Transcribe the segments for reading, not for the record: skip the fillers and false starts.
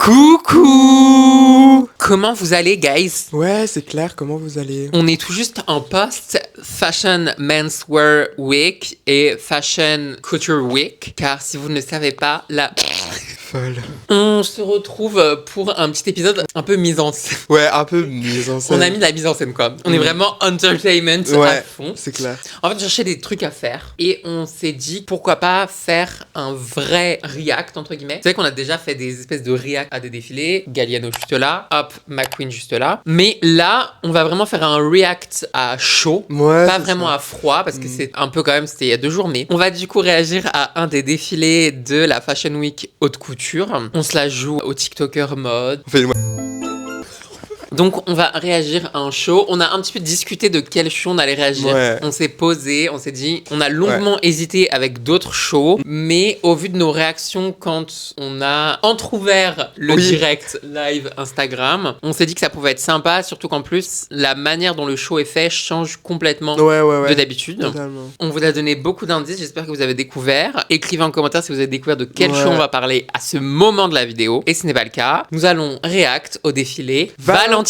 Coucou! Comment vous allez, guys? Ouais, c'est clair, comment vous allez? On est tout juste en post-Fashion Menswear Week et Fashion Couture Week, car si vous ne le savez pas, Folle. on se retrouve pour un petit épisode un peu mise en scène. Ouais, un peu mise en scène. On a mis de la mise en scène, quoi. On est vraiment entertainment à fond. C'est clair. En fait, on cherchait des trucs à faire et on s'est dit pourquoi pas faire un vrai react, entre guillemets. Vous savez qu'on a déjà fait des espèces de react à des défilés. Galliano juste là, hop, McQueen juste là. Mais là, on va vraiment faire un react à chaud. Ouais, Pas c'est vraiment ça. à froid parce que c'est un peu quand même, c'était il y a 2 jours. Mais on va du coup réagir à un des défilés de la Fashion Week haute couture. On se la joue au TikToker mode. On fait une... Donc on va réagir à un show. On a un petit peu discuté de quel show on allait réagir. Ouais. On s'est posé, on s'est dit, on a longuement hésité avec d'autres shows, mais au vu de nos réactions quand on a entrouvert le direct live Instagram, on s'est dit que ça pouvait être sympa, surtout qu'en plus la manière dont le show est fait change complètement de d'habitude. Totalement. On vous a donné beaucoup d'indices, j'espère que vous avez découvert. Écrivez en commentaire si vous avez découvert de quel show on va parler à ce moment de la vidéo. Et ce n'est pas le cas, nous allons react au défilé Valentino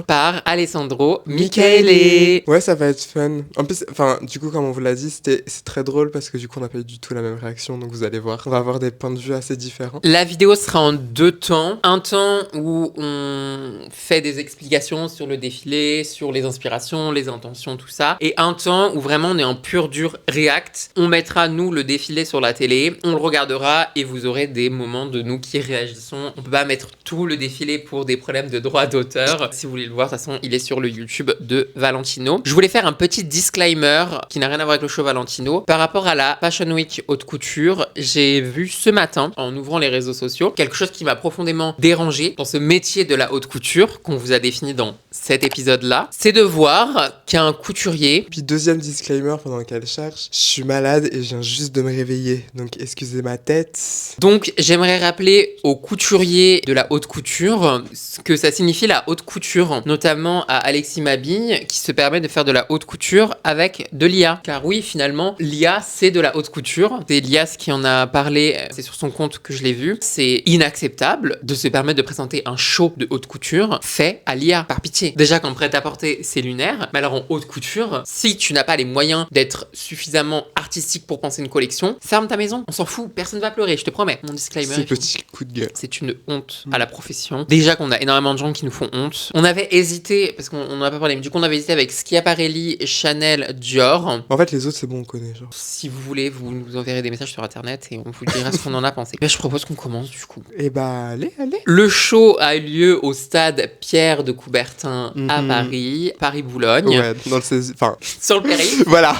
par Alessandro Michele. Ouais, ça va être fun. En plus, enfin, du coup, comme on vous l'a dit, c'est très drôle parce que du coup, on n'a pas eu du tout la même réaction, donc vous allez voir. On va avoir des points de vue assez différents. La vidéo sera en 2 temps. Un temps où on fait des explications sur le défilé, sur les inspirations, les intentions, tout ça. Et un temps où vraiment on est en pur dur react. On mettra, nous, le défilé sur la télé, on le regardera et vous aurez des moments de nous qui réagissons. On peut pas mettre tout le défilé pour des problèmes de droit d'auteur. Si vous voulez le voir, de toute façon, il est sur le YouTube de Valentino. Je voulais faire un petit disclaimer qui n'a rien à voir avec le show Valentino. Par rapport à la Fashion Week haute couture, j'ai vu ce matin, en ouvrant les réseaux sociaux, quelque chose qui m'a profondément dérangé dans ce métier de la haute couture qu'on vous a défini dans cet épisode-là. C'est de voir qu'un couturier... Puis deuxième disclaimer pendant qu'elle cherche, je suis malade et je viens juste de me réveiller, donc excusez ma tête. Donc j'aimerais rappeler aux couturiers de la haute couture ce que ça signifie la haute couture, notamment à Alexis Mabille qui se permet de faire de la haute couture avec de l'IA. Car oui, finalement, l'IA c'est de la haute couture. C'est Lias qui en a parlé, c'est sur son compte que je l'ai vu. C'est inacceptable de se permettre de présenter un show de haute couture fait à l'IA, par pitié. Déjà qu'en prêt-à-porter c'est lunaire, mais alors en haute couture, si tu n'as pas les moyens d'être suffisamment artistique pour penser une collection, ferme ta maison, on s'en fout, personne va pleurer, je te promets. Mon disclaimer. C'est petit coup de gueule. C'est une honte à la profession. Déjà qu'on a énormément de gens qui nous font honte. On avait hésité, parce qu'on n'en a pas parlé, mais du coup on avait hésité avec Schiaparelli, Chanel, Dior. En fait, les autres, c'est bon, on connaît, genre. Si vous voulez, vous nous enverrez des messages sur internet et on vous dira ce qu'on en a pensé. Mais je propose qu'on commence du coup. Et bah, allez. Le show a eu lieu au stade Pierre de Coubertin à Paris, Paris-Boulogne. Ouais, dans le 16... Enfin... Sur le périph'. Voilà.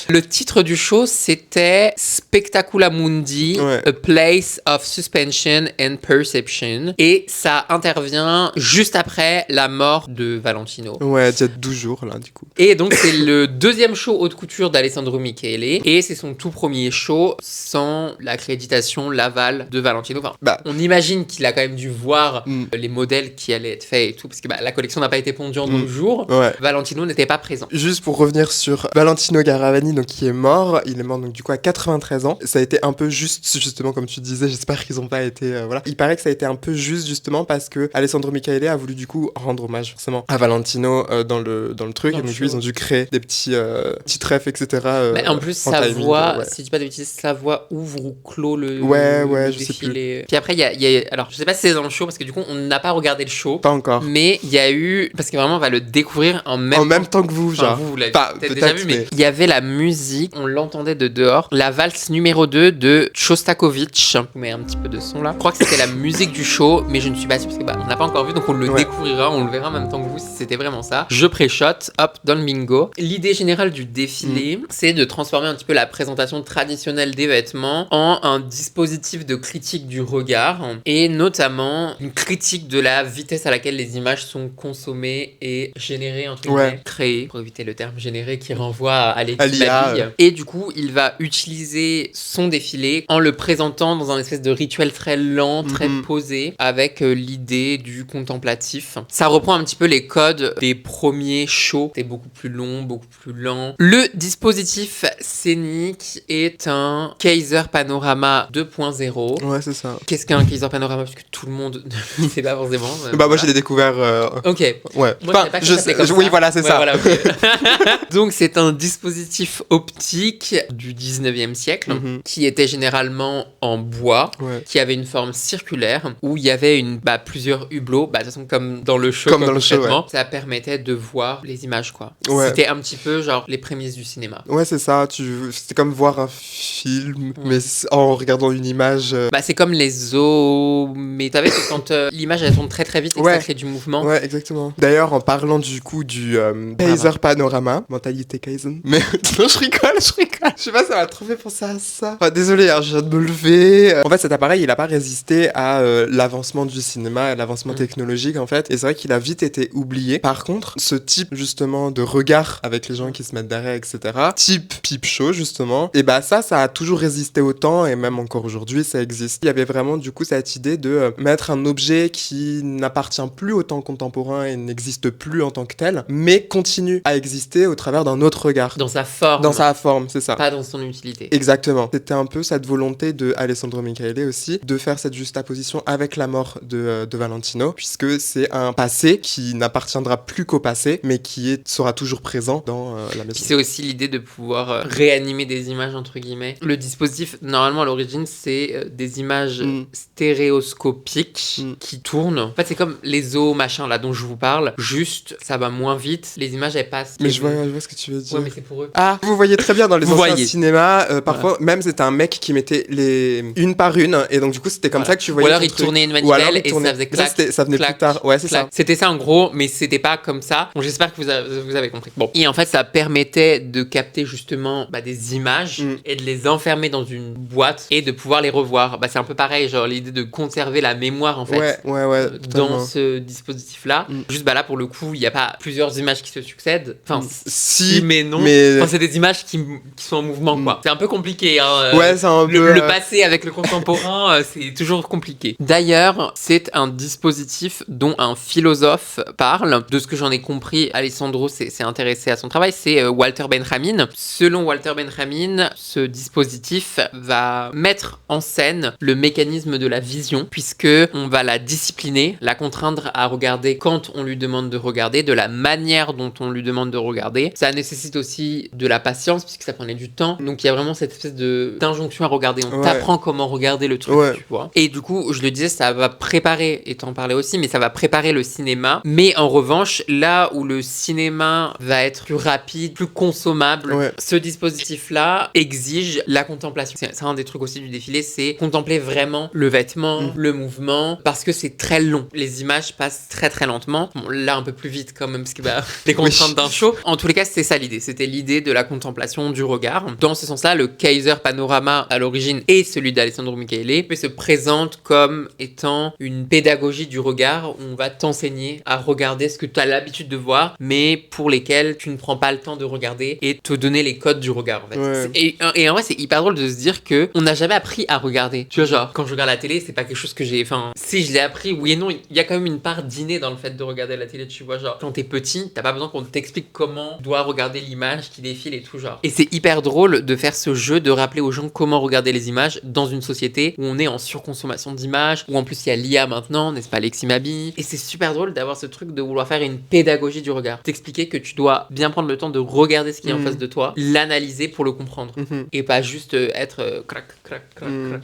Le titre du show, c'était Spectacula Mundi, A Place of Suspension and Perception. Et ça intervient juste après la mort de Valentino. Ouais, il y a 12 jours, là, du coup. Et donc, c'est le 2e show haute couture d'Alessandro Michele. Et c'est son tout premier show sans l'accréditation, l'aval de Valentino. Enfin, on imagine qu'il a quand même dû voir les modèles qui allaient être faits et tout. Parce que la collection n'a pas été pondue en 12 jours. Ouais. Valentino n'était pas présent. Juste pour revenir sur Valentino Garavani, donc qui est mort. Il est mort donc du coup à 93 ans. Ça a été un peu juste, justement, comme tu disais. J'espère qu'ils n'ont pas été... voilà. Il paraît que ça a été un peu juste, justement, parce que Alessandro Michele a voulu du coup rendre hommage, forcément, à Valentino dans le truc. Et donc lui, ils ont dû créer des petits trèfles, etc. Mais en plus, sa voix, si je dis pas de bêtises, sa voix ouvre ou clôt le je défilé. sais plus. Puis après, il y a... Alors, je sais pas si c'est dans le show, parce que du coup, on n'a pas regardé le show. Pas encore. Mais il y a eu... Parce que vraiment, on va le découvrir en même temps que vous, genre. Enfin, vous l'avez peut-être déjà vu, mais il y avait la musique, on l'entendait de dehors. La valse numéro 2 de Shostakovich. Je vous mets un petit peu de son là. Je crois que c'était la musique du show, mais je ne suis pas sûre parce que on n'a pas encore vu, donc on le découvrira, on le verra en même temps que vous si c'était vraiment ça. Je pré-shot, hop, dans le bingo. L'idée générale du défilé, c'est de transformer un petit peu la présentation traditionnelle des vêtements en un dispositif de critique du regard et notamment une critique de la vitesse à laquelle les images sont consommées et générées, entre guillemets, créées, pour éviter le terme généré qui renvoie à l'IA. Et du coup, il va utiliser son défilé en le présentant dans un espèce de rituel très lent, très posé, avec l'idée du contemplatif narratif. Ça reprend un petit peu les codes des premiers shows. C'est beaucoup plus long, beaucoup plus lent. Le dispositif scénique est un Kaiser Panorama 2.0. Ouais, c'est ça. Qu'est-ce qu'un Kaiser Panorama? Parce que tout le monde ne sait pas forcément. Moi, je l'ai découvert. Ok. Ouais. Moi, je savais pas que ça s'appelait comme oui, ça. voilà, c'est ça. Voilà, okay. Donc, c'est un dispositif optique du 19e siècle qui était généralement en bois, qui avait une forme circulaire où il y avait plusieurs hublots. De toute façon, comme dans le show, ça permettait de voir les images, quoi. Ouais. C'était un petit peu genre les prémices du cinéma. Ouais, c'est ça. C'était comme voir un film, mais en regardant une image. C'est comme les zoos, mais t'avais que quand l'image elle tourne très très vite et que ça crée du mouvement. Ouais, exactement. D'ailleurs, en parlant du coup du Kaiser Panorama, mentalité Kaizen. Mais non, je rigole. Je sais pas, ça m'a trop fait penser à ça. Enfin, désolé, je viens de me lever. En fait, cet appareil, il a pas résisté à l'avancement du cinéma, à l'avancement technologique en fait. Et c'est vrai qu'il a vite été oublié. Par contre, ce type justement de regard avec les gens qui se mettent derrière, etc. Type peep show justement. Et ça a toujours résisté au temps et même encore aujourd'hui, ça existe. Il y avait vraiment du coup cette idée de mettre un objet qui n'appartient plus au temps contemporain et n'existe plus en tant que tel, mais continue à exister au travers d'un autre regard. Dans sa forme. Dans sa forme, c'est ça. Pas dans son utilité. Exactement. C'était un peu cette volonté de Alessandro Michele aussi de faire cette juxtaposition avec la mort de Valentino, puisque c'est un passé qui n'appartiendra plus qu'au passé, mais qui sera toujours présent dans la maison. Puis c'est aussi l'idée de pouvoir réanimer des images entre guillemets. Le dispositif, normalement à l'origine, c'est des images stéréoscopiques qui tournent. En fait, c'est comme les zoos machin là dont je vous parle. Juste, ça va moins vite. Les images elles passent. Mais je vois ce que tu veux dire. Ouais, mais c'est pour eux. Ah, vous voyez très bien dans les anciens cinémas. Parfois, même c'était un mec qui mettait les une par une, et donc du coup c'était comme ça que tu voyais. Ou alors il tournait une manivelle et ça faisait clac. Ça venait clac, plus tard. Ouais, c'est clac. ça. C'était ça en gros, mais c'était pas comme ça. Bon, j'espère que vous avez compris. Bon, et en fait, ça permettait de capter justement des images et de les enfermer dans une boîte et de pouvoir les revoir. C'est un peu pareil, genre l'idée de conserver la mémoire en fait. Ouais, dans ce dispositif-là. Juste là pour le coup, il n'y a pas plusieurs images qui se succèdent. Enfin, si, mais non. Enfin, c'est des images qui sont en mouvement, quoi. C'est un peu compliqué. Hein. Ouais, c'est un peu. Le passé avec le contemporain, c'est toujours compliqué. D'ailleurs, c'est un dispositif dont un philosophe parle. De ce que j'en ai compris, Alessandro s'est intéressé à son travail, c'est Walter Benjamin. Selon Walter Benjamin, ce dispositif va mettre en scène le mécanisme de la vision, puisque on va la discipliner, la contraindre à regarder quand on lui demande de regarder, de la manière dont on lui demande de regarder. Ça nécessite aussi de la patience, puisque ça prenait du temps. Donc il y a vraiment cette espèce d'injonction à regarder. On t'apprend comment regarder le truc, tu vois. Et du coup, je le disais, ça va préparer, et t'en parlais aussi, mais ça va préparer le cinéma. Mais en revanche, là où le cinéma va être plus rapide, plus consommable, ce dispositif-là exige la contemplation. C'est un des trucs aussi du défilé, c'est contempler vraiment le vêtement, le mouvement, parce que c'est très long. Les images passent très très lentement. Bon, là un peu plus vite quand même, parce que les contraintes d'un show. En tous les cas, c'était ça l'idée. C'était l'idée de la contemplation du regard. Dans ce sens-là, le Kaiser Panorama à l'origine et celui d'Alessandro Michele se présente comme étant une pédagogie du regard où on va t'enseigner à regarder ce que tu as l'habitude de voir, mais pour lesquels tu ne prends pas le temps de regarder et te donner les codes du regard, en fait. Et en vrai, c'est hyper drôle de se dire que on n'a jamais appris à regarder. Tu vois, genre, quand je regarde la télé, c'est pas quelque chose que j'ai... Enfin, si je l'ai appris, oui et non, il y a quand même une part d'inné dans le fait de regarder la télé, tu vois, genre, quand t'es petit, t'as pas besoin qu'on t'explique comment tu dois regarder l'image qui défile et tout, genre. Et c'est hyper drôle de faire ce jeu, de rappeler aux gens comment regarder les images dans une société où on est en surconsommation d'images, où en plus il y a l'IA maintenant, n'est-ce pas, Alexis Mabi. Et c'est super drôle d'avoir ce truc de vouloir faire une pédagogie du regard. T'expliquer que tu dois bien prendre le temps de regarder ce qui est en face de toi, l'analyser pour le comprendre. Et pas juste être crac.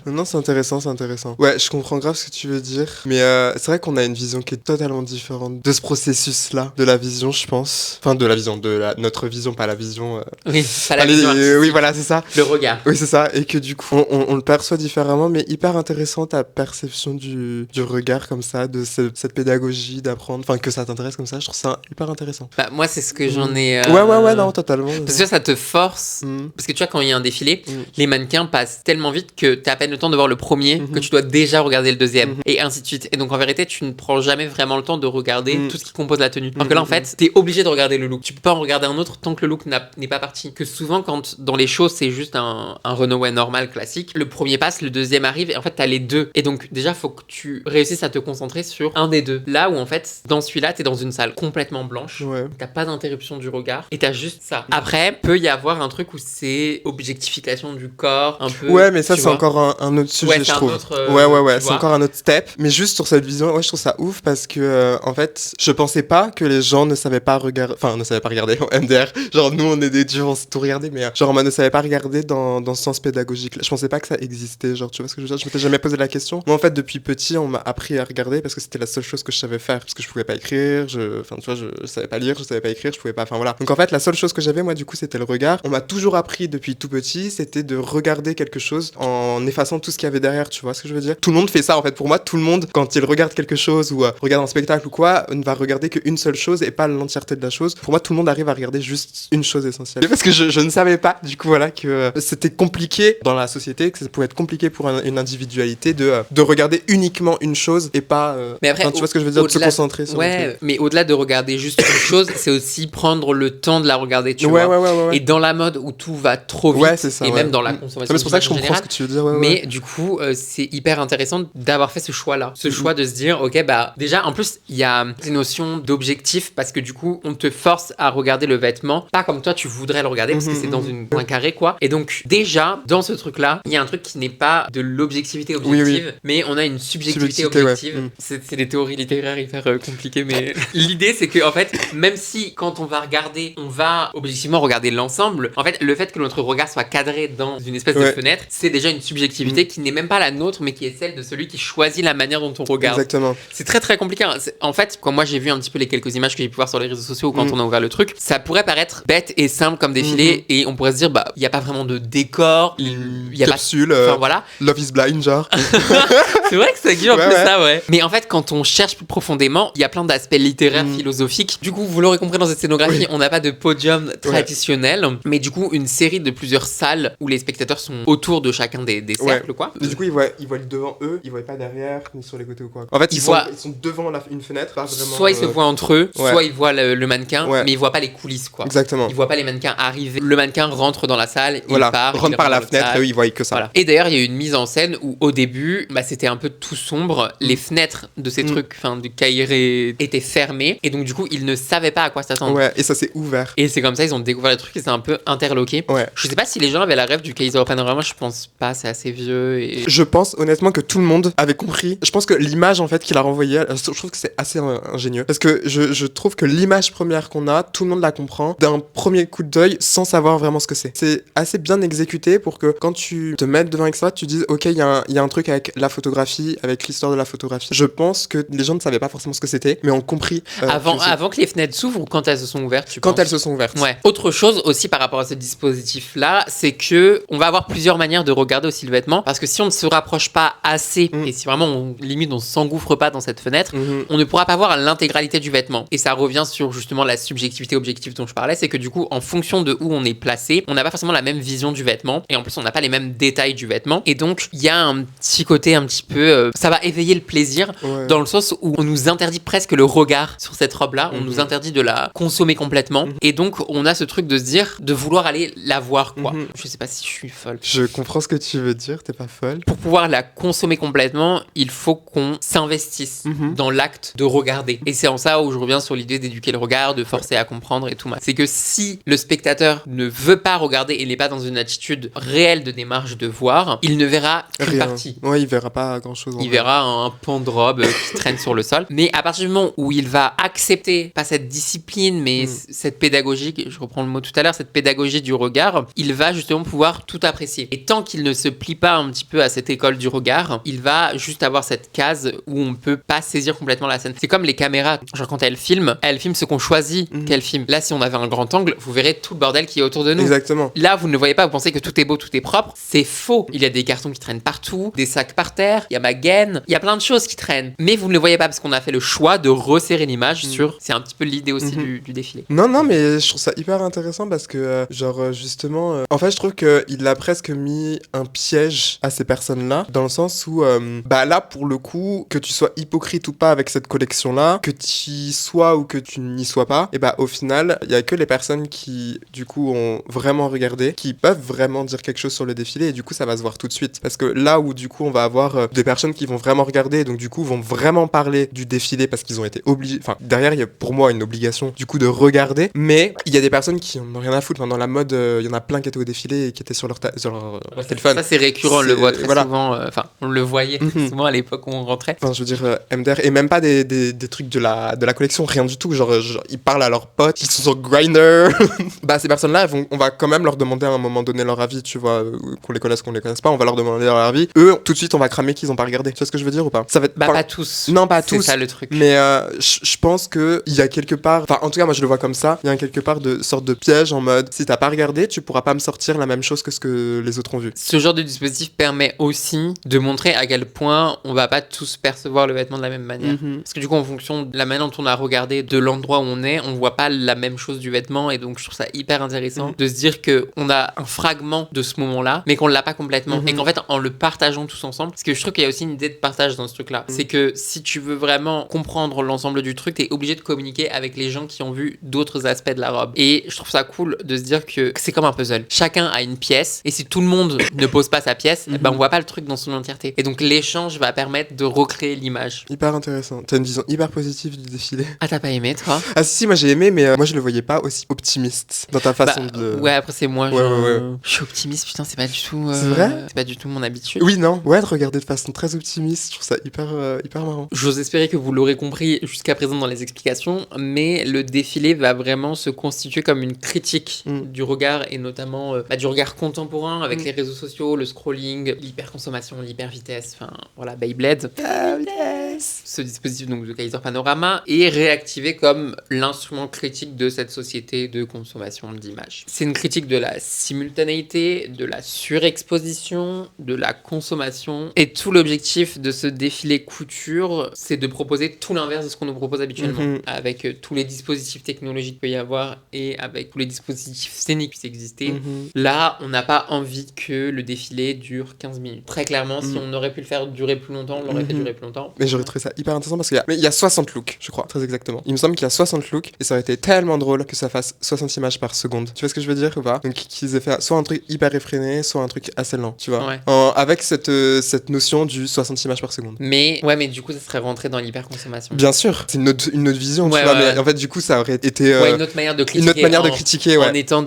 Non, c'est intéressant. Ouais, je comprends grave ce que tu veux dire. Mais c'est vrai qu'on a une vision qui est totalement différente de ce processus-là, de la vision, je pense. Enfin, de la vision, notre vision, pas la vision. Oui, pas la vision. Oui, voilà, c'est ça. Le regard. Oui, c'est ça. Et que du coup, on le perçoit différemment, mais hyper intéressant ta perception du regard comme ça, de cette pédagogie, d'apprendre. Enfin, que ça t'intéresse comme ça, je trouve ça hyper intéressant. Moi, c'est ce que j'en ai. Ouais, non, totalement. Parce que ça te force. Parce que tu vois, quand il y a un défilé, les mannequins passent tellement vite que t'as à peine le temps de voir le premier, que tu dois déjà regarder le deuxième, et ainsi de suite. Et donc, en vérité, tu ne prends jamais vraiment le temps de regarder tout ce qui compose la tenue. Alors que là, en fait, t'es obligé de regarder le look. Tu peux pas en regarder un autre tant que le look n'est pas parti. Que souvent, quand dans les shows, c'est juste un runway normal, classique, le premier passe, le deuxième arrive, et en fait, t'as les deux. Et donc, déjà, faut que tu réussisses à te concentrer sur un des deux. Là où en fait, dans celui-là, t'es dans une salle complètement blanche. Ouais. T'as pas d'interruption du regard et t'as juste ça. Après, peut y avoir un truc où c'est objectification du corps, un peu. Ouais, mais ça, tu c'est vois. encore un autre sujet, Ouais, c'est je un trouve. autre, Ouais, tu c'est vois. encore un autre step. Mais juste sur cette vision, ouais, je trouve ça ouf parce que, en fait, je pensais pas que les gens ne savaient pas regarder. Enfin, ne savaient pas regarder en MDR. Genre, nous, on est des dieux, on sait tout regarder, mais genre, on ne savait pas regarder dans ce sens pédagogique. Je pensais pas que ça existait. Genre, tu vois ce que je veux dire? Je m'étais jamais posé la question. Moi, en fait, depuis petit, on m'a appris à regarder parce que c'était la seule chose que je savais faire. Parce que je pouvais pas écrire, enfin, tu vois, je savais pas lire, je savais pas écrire, je pouvais pas. Enfin, voilà. Donc, en fait, la seule chose que j'avais, moi, du coup, c'était le regard. On m'a toujours appris depuis tout petit, c'était de regarder quelque chose en effaçant tout ce qu'il y avait derrière, tu vois ce que je veux dire? Tout le monde fait ça, en fait. Pour moi, tout le monde, quand il regarde quelque chose ou regarde un spectacle ou quoi, ne va regarder qu'une seule chose et pas l'entièreté de la chose. Pour moi, tout le monde arrive à regarder juste une chose essentielle. Parce que je ne savais pas, du coup, voilà, que c'était compliqué dans la société, que ça pouvait être compliqué pour une individualité de regarder uniquement une chose et pas. Mais après, enfin, tu vois ce que je veux dire? De se au-delà- concentrer sur un Ouais, truc. mais au-delà de regarder juste une chose, c'est aussi prendre le temps de la regarder, tu vois. Ouais. Et dans la mode où tout va trop vite, Ouais, c'est ça, et ouais. même dans la Mm. consommation Mais c'est pour ça que je d'image en comprends ce général. que tu veux dire, ouais. Mais du coup, c'est hyper intéressant d'avoir fait ce choix-là. Ce choix de se dire, ok, bah déjà, en plus, il y a ces notions d'objectif parce que du coup, on te force à regarder le vêtement, pas comme toi tu voudrais le regarder parce que c'est dans un carré, quoi. Et donc, déjà, dans ce truc-là, il y a un truc qui n'est pas de l'objectivité objective, mais on a une subjectivité objective. Ouais. Mm. C'est des théories littéraires hyper compliquées, mais l'idée, c'est que, en fait, même si quand on va regarder, on va objectivement regarder l'ensemble, en fait, le fait que notre regard soit cadré dans une espèce de fenêtre, c'est déjà une subjectivité qui n'est même pas la nôtre, mais qui est celle de celui qui choisit la manière dont on regarde. Exactement. C'est très très compliqué. Hein. En fait, quand moi j'ai vu un petit peu les quelques images que j'ai pu voir sur les réseaux sociaux ou quand on a ouvert le truc, ça pourrait paraître bête et simple comme défilé et on pourrait se dire, bah, il n'y a pas vraiment de décor, il y a capsule, pas. Enfin voilà. Love is Blind, genre. C'est vrai que ça gueule un peu Ouais. ça, ouais. Mais en fait, quand on cherche plus profondément, il y a plein d'aspects littéraires, philosophiques. Du coup, vous l'aurez compris dans cette scénographie, on n'a pas de podium traditionnel, mais du coup, une série de plusieurs salles où les spectateurs sont autour de chacun des cercles, quoi. Et du coup, ils voient devant eux, ils voient pas derrière, ni sur les côtés ou quoi. En fait, ils sont devant une fenêtre, pas vraiment. Soit ils se voient entre eux, soit ils voient le mannequin, mais ils voient pas les coulisses, quoi. Exactement. Ils voient pas les mannequins arriver. Le mannequin rentre dans la salle, il part. Rentre par la fenêtre et eux, ils voient que ça. Voilà. Et d'ailleurs, il y a eu une mise en scène où, au début, bah, c'était un peu tout sombre. Les fenêtres de ces trucs, enfin, du Kairé étaient fermées. Et donc, du coup, ils ne savaient pas à quoi s'attendre. Ouais, et ça s'est ouvert. Et c'est comme ça, ils ont découvert le truc et c'est un peu interloqué. Ouais. Je sais pas si les gens avaient la rêve du Kaiser Panorama, je pense pas, c'est assez vieux. Et... Je pense honnêtement que tout le monde avait compris. Je pense que l'image en fait qu'il a renvoyée, je trouve que c'est assez ingénieux. Parce que je trouve que l'image première qu'on a, tout le monde la comprend d'un premier coup d'œil sans savoir vraiment ce que c'est. C'est assez bien exécuté pour que quand tu te mettes devant avec ça, tu dises ok, il y a un truc avec la photographie, avec l'histoire de la photographie. Je pense que les gens ne savaient pas forcément ce que c'était, mais ont compris. Avant que les fenêtres s'ouvrent ou quand elles se sont ouvertes, tu Quand penses elles se sont ouvertes. Ouais. Autre chose aussi par rapport à ce dispositif-là, c'est que on va avoir plusieurs manières de regarder aussi le vêtement, parce que si on ne se rapproche pas assez, et si vraiment on s'engouffre pas dans cette fenêtre, on ne pourra pas voir l'intégralité du vêtement. Et ça revient sur justement la subjectivité objective dont je parlais, c'est que du coup, en fonction de où on est placé, on n'a pas forcément la même vision du vêtement, et en plus on n'a pas les mêmes détails du vêtement. Et donc, il y a un petit côté un petit peu... ça va éveiller le plaisir, dans le sens où on nous interdit presque le regard sur cette robe-là, on nous interdit de la consommer complètement, et donc on a ce truc de se dire, de vouloir aller la voir, quoi. Je sais pas si je suis folle. Je comprends ce que tu veux dire, t'es pas folle. Pour pouvoir la consommer complètement, il faut qu'on s'investisse dans l'acte de regarder. Et c'est en ça où je reviens sur l'idée d'éduquer le regard, de forcer à comprendre et tout. C'est que si le spectateur ne veut pas regarder et n'est pas dans une attitude réelle de démarche de voir, il ne verra qu'une partie. Ouais, il verra pas grand-chose. Il verra un pan de robe qui traîne sur le sol. Mais à partir du moment où il va accepter, pas cette discipline, mais cette pédagogie, je reprends le mot tout à l'heure, cette pédagogie du regard, il va justement pouvoir tout apprécier. Et tant qu'il ne se plie pas un petit peu à cette école du regard, il va juste avoir cette case où on peut pas saisir complètement la scène. C'est comme les caméras, genre quand elles filment ce qu'on choisit qu'elles filment. Là, si on avait un grand angle, vous verrez tout le bordel qui est autour de nous. Exactement. Là, vous ne le voyez pas, vous pensez que tout est beau, tout est propre. C'est faux. Il y a des cartons qui traînent partout, des sacs par terre, il y a ma gaine, il y a plein de choses qui traînent. Mais vous ne le voyez pas parce qu'on a fait le choix de resserrer l'image sur... C'est un petit peu l'idée aussi du défilé. Non, mais je trouve ça hyper intéressant parce que, justement, en fait, je trouve qu'il a presque mis un piège à ces personnes-là, dans le sens où, là, pour le coup, que tu sois hypocrite ou pas avec cette collection-là, que tu y sois ou que tu n'y sois pas, et au final, il y a que les personnes qui, du coup, ont vraiment regardé, qui peuvent vraiment dire quelque chose sur le défilé, et du coup, ça va se voir tout de suite. Parce que là où, du coup, on va avoir des personnes qui vont vraiment regarder, donc du coup, vont vraiment parler du défilé parce qu'ils ont été obligés. Enfin, derrière, il y a pour moi une obligation du coup de regarder. Mais il y a des personnes qui en ont rien à foutre. Enfin, dans la mode, il y en a plein qui étaient au défilé et qui étaient sur leur téléphone. Ça, c'est récurrent, on le voit très voilà. souvent. Enfin, on le voyait très souvent à l'époque où on rentrait. Enfin, je veux dire, MDR, et même pas des trucs de la collection, rien du tout. Genre, ils parlent à leurs potes, ils sont sur Grindr. Bah, ces personnes-là, on va quand même leur demander à un moment donné leur avis, tu vois, qu'on les connaisse, qu'on les connaisse pas, on va leur demander leur avis. Eux, tout de suite, on va cramer qu'ils ont pas regardé. Tu vois ce que je veux dire ou pas? Ça va être Bah, pas tous. Non, pas tous. C'est ça le truc. Mais je pense qu'il y a quelque part, enfin, en tout cas, moi je le vois comme ça, il y a quelque part de sorte de piège en mode si t'as pas regardé, tu pourras pas me sortir la même chose que ce que les autres ont vu. Ce genre de dispositif permet aussi de montrer à quel point on va pas tous percevoir le vêtement de la même manière. Parce que du coup, en fonction de la manière dont on a regardé, de l'endroit où on voit pas la même chose du vêtement, et donc je trouve ça hyper intéressant de se dire que on a un fragment de ce moment-là, mais qu'on l'a pas complètement, et qu'en fait, en le partageant tous ensemble, parce que je trouve qu'il y a aussi une idée de partage dans ce truc-là, c'est que si tu veux vraiment comprendre l'ensemble du truc, t'es obligé de communiquer avec les gens qui ont vu d'autres aspects de la robe. Et je trouve ça cool de se dire que c'est comme un puzzle. Chacun a une pièce, et si tout le monde ne pose pas sa pièce, ben on voit pas le truc dans son entièreté. Et donc l'échange va permettre de recréer l'image. Hyper intéressant. T'as une vision hyper positive du défilé. Ah, t'as pas aimé, toi? Ah si, moi j'ai aimé, mais moi je le voyais pas aussi optimiste dans ta façon de... Ouais, après c'est moi, ouais. Je suis optimiste, putain, c'est pas du tout... C'est vrai? C'est pas du tout mon habitude. Oui, non. Ouais, de regarder de façon très optimiste, je trouve ça hyper marrant. J'ose espérer que vous l'aurez compris jusqu'à présent dans les explications, mais le défilé va vraiment se constituer comme une critique du regard, et notamment du regard contemporain avec les réseaux sociaux, le scrolling, l'hyperconsommation, l'hypervitesse, enfin voilà, Beyblade. Ce dispositif donc de Kaiser Panorama est réactivé comme l'instrument critique de cette société de consommation d'images. C'est une critique de la simultanéité, de la surexposition, de la consommation, et tout l'objectif de ce défilé couture, c'est de proposer tout l'inverse de ce qu'on nous propose habituellement, avec tous les dispositifs technologiques qu'il peut y avoir et avec tous les dispositifs scéniques qui puissent exister. Là, on n'a pas envie que le défilé dure 15 minutes. Très clairement, si on aurait pu le faire durer plus longtemps, on l'aurait fait durer plus longtemps. Mais j'aurais trouvé ça hyper intéressant parce qu'il y a 60 looks, je crois, très exactement. Il me semble qu'il y a 60 looks et ça aurait été tellement drôle que ça fasse 60 images par seconde. Tu vois ce que je veux dire ou pas? Donc qu'ils aient fait soit un truc hyper effréné, soit un truc assez lent, tu vois. Ouais. Avec cette notion du 60 images par seconde. Mais du coup, ça serait rentré dans l'hyperconsommation. Bien sûr, c'est une autre vision, tu vois. Mais en fait, du coup, ça aurait été une autre manière de critiquer. Une autre manière de critiquer, ouais. En étant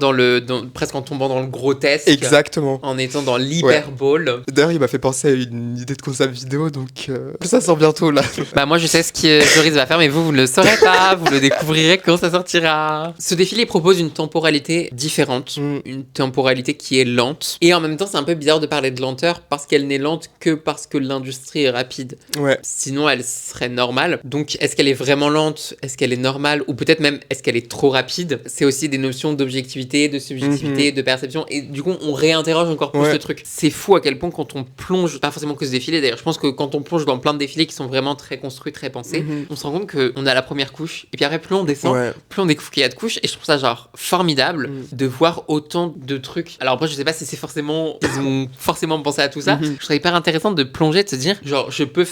presque en tombant dans le grotesque. Exactement. En étant dans l'hyperbole. Ouais. D'ailleurs, il m'a fait penser à une idée de concept vidéo, donc ça sort bientôt là. Bah moi je sais ce que Joris va faire, mais vous ne le saurez pas, vous le découvrirez quand ça sortira. Ce défilé propose une temporalité différente, une temporalité qui est lente, et en même temps c'est un peu bizarre de parler de lenteur parce qu'elle n'est lente que parce que l'industrie est rapide. Ouais. Sinon elle serait normale. Donc est-ce qu'elle est vraiment lente? Est-ce qu'elle est normale? Ou peut-être même est-ce qu'elle est trop rapide? C'est aussi des notions d'objectivité, de subjectivité, de perception, et du coup on réinterroge encore plus le truc. C'est fou à quel point quand on plonge, pas forcément que ce défilé d'ailleurs, je pense que quand on plonge dans plein de défilés qui sont vraiment très construits, très pensés, on se rend compte qu'on a la première couche, et puis après plus on descend, plus on découvre qu'il y a de couches, et je trouve ça genre formidable de voir autant de trucs. Alors après je sais pas si c'est forcément, ils ont forcément pensé à tout ça, je trouve hyper intéressant de plonger, de se dire genre je peux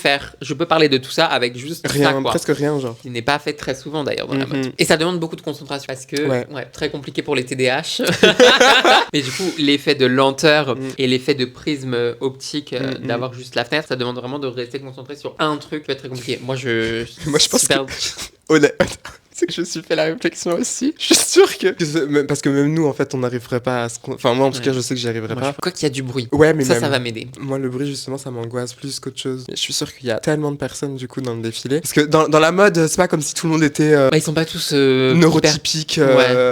parler de tout ça avec juste rien, ça, quoi. Presque rien genre. Qui n'est pas fait très souvent d'ailleurs dans la mode. Et ça demande beaucoup de concentration parce que, très compliqué pour les TDAH. Mais du coup, l'effet de lenteur et l'effet de prisme optique d'avoir juste la fenêtre, ça demande vraiment de rester concentré sur un truc qui va être très compliqué. Moi, je pense que... C'est que je me suis fait la réflexion aussi. Je suis sûr que parce que même nous, en fait, on n'arriverait pas à Enfin, moi, en tout cas, je sais que j'y arriverais pas. Quoi qu'il y a du bruit. Ouais, mais ça va m'aider. Moi, le bruit, justement, ça m'angoisse plus qu'autre chose. Mais je suis sûr qu'il y a tellement de personnes, du coup, dans le défilé. Parce que dans la mode, c'est pas comme si tout le monde était... ils sont pas tous... neurotypiques.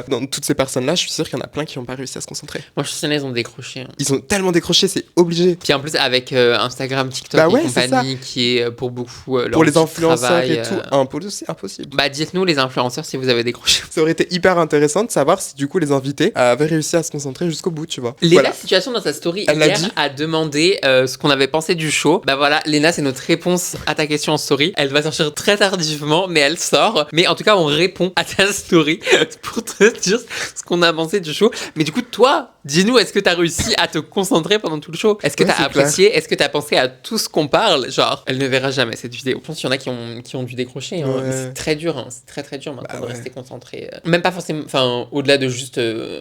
Dans toutes ces personnes-là, je suis sûr qu'il y en a plein qui n'ont pas réussi à se concentrer. Moi, je suis sûr qu'ils ont décroché. Hein. Ils ont tellement décroché, c'est obligé. Puis en plus, avec Instagram, TikTok et compagnie, qui est pour beaucoup leur pour les influenceurs travail, et tout, c'est impossible. Bah, dites-nous, les influenceurs, si vous avez décroché. Ça aurait été hyper intéressant de savoir si du coup les invités avaient réussi à se concentrer jusqu'au bout, tu vois. Léna Situation dans sa story hier a demandé ce qu'on avait pensé du show. Bah voilà, Léna, c'est notre réponse à ta question en story. Elle va sortir très tardivement, mais elle sort. Mais en tout cas, on répond à ta story pour te dire ce qu'on a pensé du show. Mais du coup, toi, dis-nous, est-ce que t'as réussi à te concentrer pendant tout le show? Est-ce que t'as apprécié? Est-ce que t'as pensé à tout ce qu'on parle? Genre, elle ne verra jamais cette vidéo. Je pense qu'il y en a qui ont dû décrocher. Hein. C'est très dur, hein. C'est très très dur. dur maintenant Bah de rester concentré. Même pas forcément, enfin, au-delà de juste,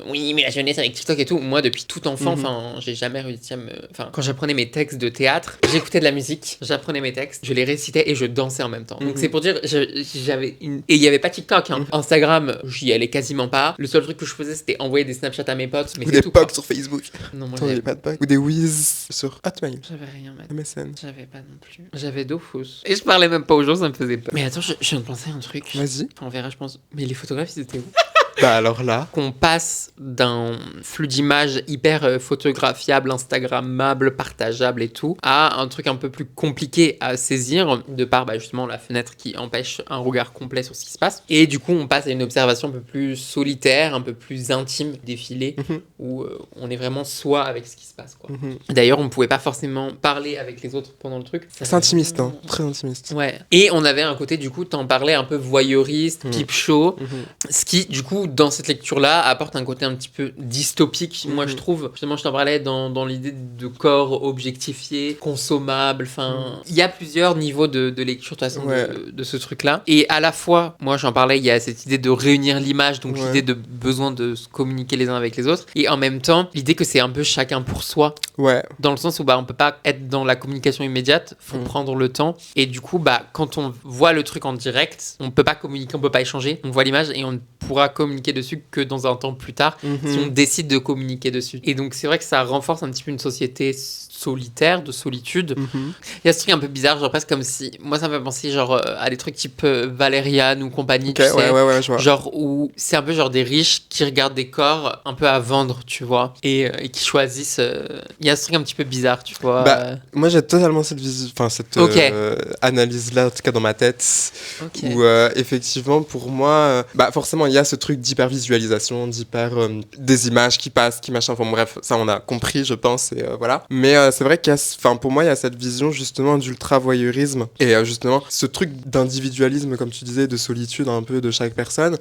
oui, mais la jeunesse avec TikTok et tout. Moi, depuis tout enfant, enfin, j'ai jamais réussi à me. Enfin, quand j'apprenais mes textes de théâtre, j'écoutais de la musique, j'apprenais mes textes, je les récitais et je dansais en même temps. Donc, c'est pour dire, j'avais une. Et il y avait pas TikTok, hein. Instagram, j'y allais quasiment pas. Le seul truc que je faisais, c'était envoyer des Snapchats à mes potes. Mais Ou c'est des tout, POC quoi. sur Facebook. Non, moi, Attends, il y avait pas de POC. Ou des Wiz sur Hotmail. j'avais rien, mec. MSN. J'avais pas non plus. J'avais Dofus. Et je parlais même pas aux gens, ça me faisait peur. Mais attends, je viens de penser à un truc. Vas-y. Enfin, on verra, je pense. Mais les photographes, ils étaient où? Bah alors là. Qu'on passe d'un flux d'images hyper photographiable, instagrammable, partageable et tout, à un truc un peu plus compliqué à saisir, de par justement la fenêtre qui empêche un regard complet sur ce qui se passe. Et du coup, on passe à une observation un peu plus solitaire, un peu plus intime, défilé, où on est vraiment soi avec ce qui se passe, quoi. D'ailleurs, on pouvait pas forcément parler avec les autres pendant le truc. C'est intimiste, hein. Très intimiste. Ouais. Et on avait un côté, du coup, t'en parlais un peu voyeuriste, pipe show, ce qui, du coup, dans cette lecture-là, apporte un côté un petit peu dystopique, moi, je trouve. Justement, je t'en parlais dans l'idée de corps objectifié, consommable, enfin... Il y a plusieurs niveaux de lecture, de toute façon, de ce truc-là. Et à la fois, moi, j'en parlais, il y a cette idée de réunir l'image, donc l'idée de besoin de se communiquer les uns avec les autres. Et en même temps, l'idée que c'est un peu chacun pour soi. Ouais. Dans le sens où on peut pas être dans la communication immédiate, faut prendre le temps. Et du coup, quand on voit le truc en direct, on peut pas communiquer, on peut pas échanger. On voit l'image et on ne pourra communiquer dessus que dans un temps plus tard, si on décide de communiquer dessus. Et donc c'est vrai que ça renforce un petit peu une société solitaire, de solitude. Il y a ce truc un peu bizarre, genre presque comme si... Moi, ça me fait penser genre à des trucs type Valérian ou compagnie, tu sais. Ouais, je vois. Genre où c'est un peu genre des riches qui regardent des corps un peu à vendre, tu vois, et qui choisissent... Il y a ce truc un petit peu bizarre, tu vois. Moi, j'ai totalement cette vision, enfin cette analyse-là, en tout cas dans ma tête, où effectivement, pour moi, forcément, il y a ce truc d'hyper-visualisation, des images qui passent, qui machin, enfin bref, ça on a compris, je pense, et voilà. Mais c'est vrai qu'il y a, pour moi, il y a cette vision justement d'ultra-voyeurisme, et justement, ce truc d'individualisme, comme tu disais, de solitude un peu de chaque personne,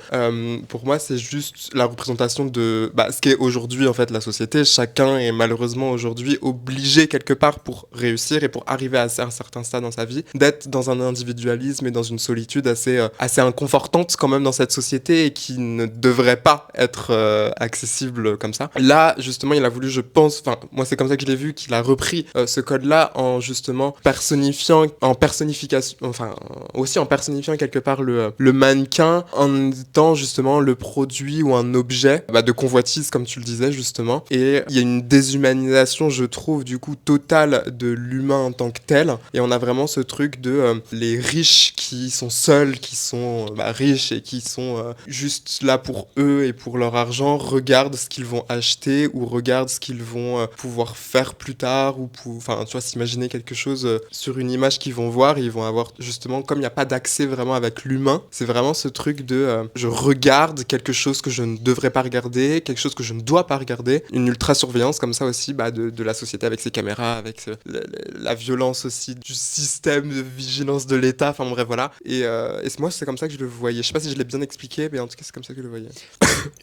pour moi, c'est juste la représentation de ce qu'est aujourd'hui, en fait, la société. Chacun est malheureusement aujourd'hui obligé, quelque part, pour réussir et pour arriver à un certain stade dans sa vie, d'être dans un individualisme et dans une solitude assez inconfortante quand même dans cette société et qui ne devrait pas être accessible comme ça. Là, justement, il a voulu, je pense, enfin, moi c'est comme ça que je l'ai vu, qu'il a repris ce code-là en justement personnification, enfin, aussi en personnifiant quelque part le mannequin en étant justement le produit ou un objet de convoitise, comme tu le disais, justement. Et il y a une déshumanisation, je trouve, du coup, totale de l'humain en tant que tel. Et on a vraiment ce truc de les riches qui sont seuls, qui sont riches et qui sont juste là pour eux et pour leur argent, regardent ce qu'ils vont acheter ou regardent ce qu'ils vont pouvoir faire plus tard ou enfin tu vois, s'imaginer quelque chose sur une image qu'ils vont voir, et ils vont avoir justement, comme il n'y a pas d'accès vraiment avec l'humain, c'est vraiment ce truc de je regarde quelque chose que je ne devrais pas regarder, quelque chose que je ne dois pas regarder, une ultra surveillance comme ça aussi de la société avec ses caméras, avec la violence aussi du système de vigilance de l'État, enfin bref voilà. Et moi c'est comme ça que je le voyais. Je sais pas si je l'ai bien expliqué, mais en tout cas c'est comme ça que je le voyais.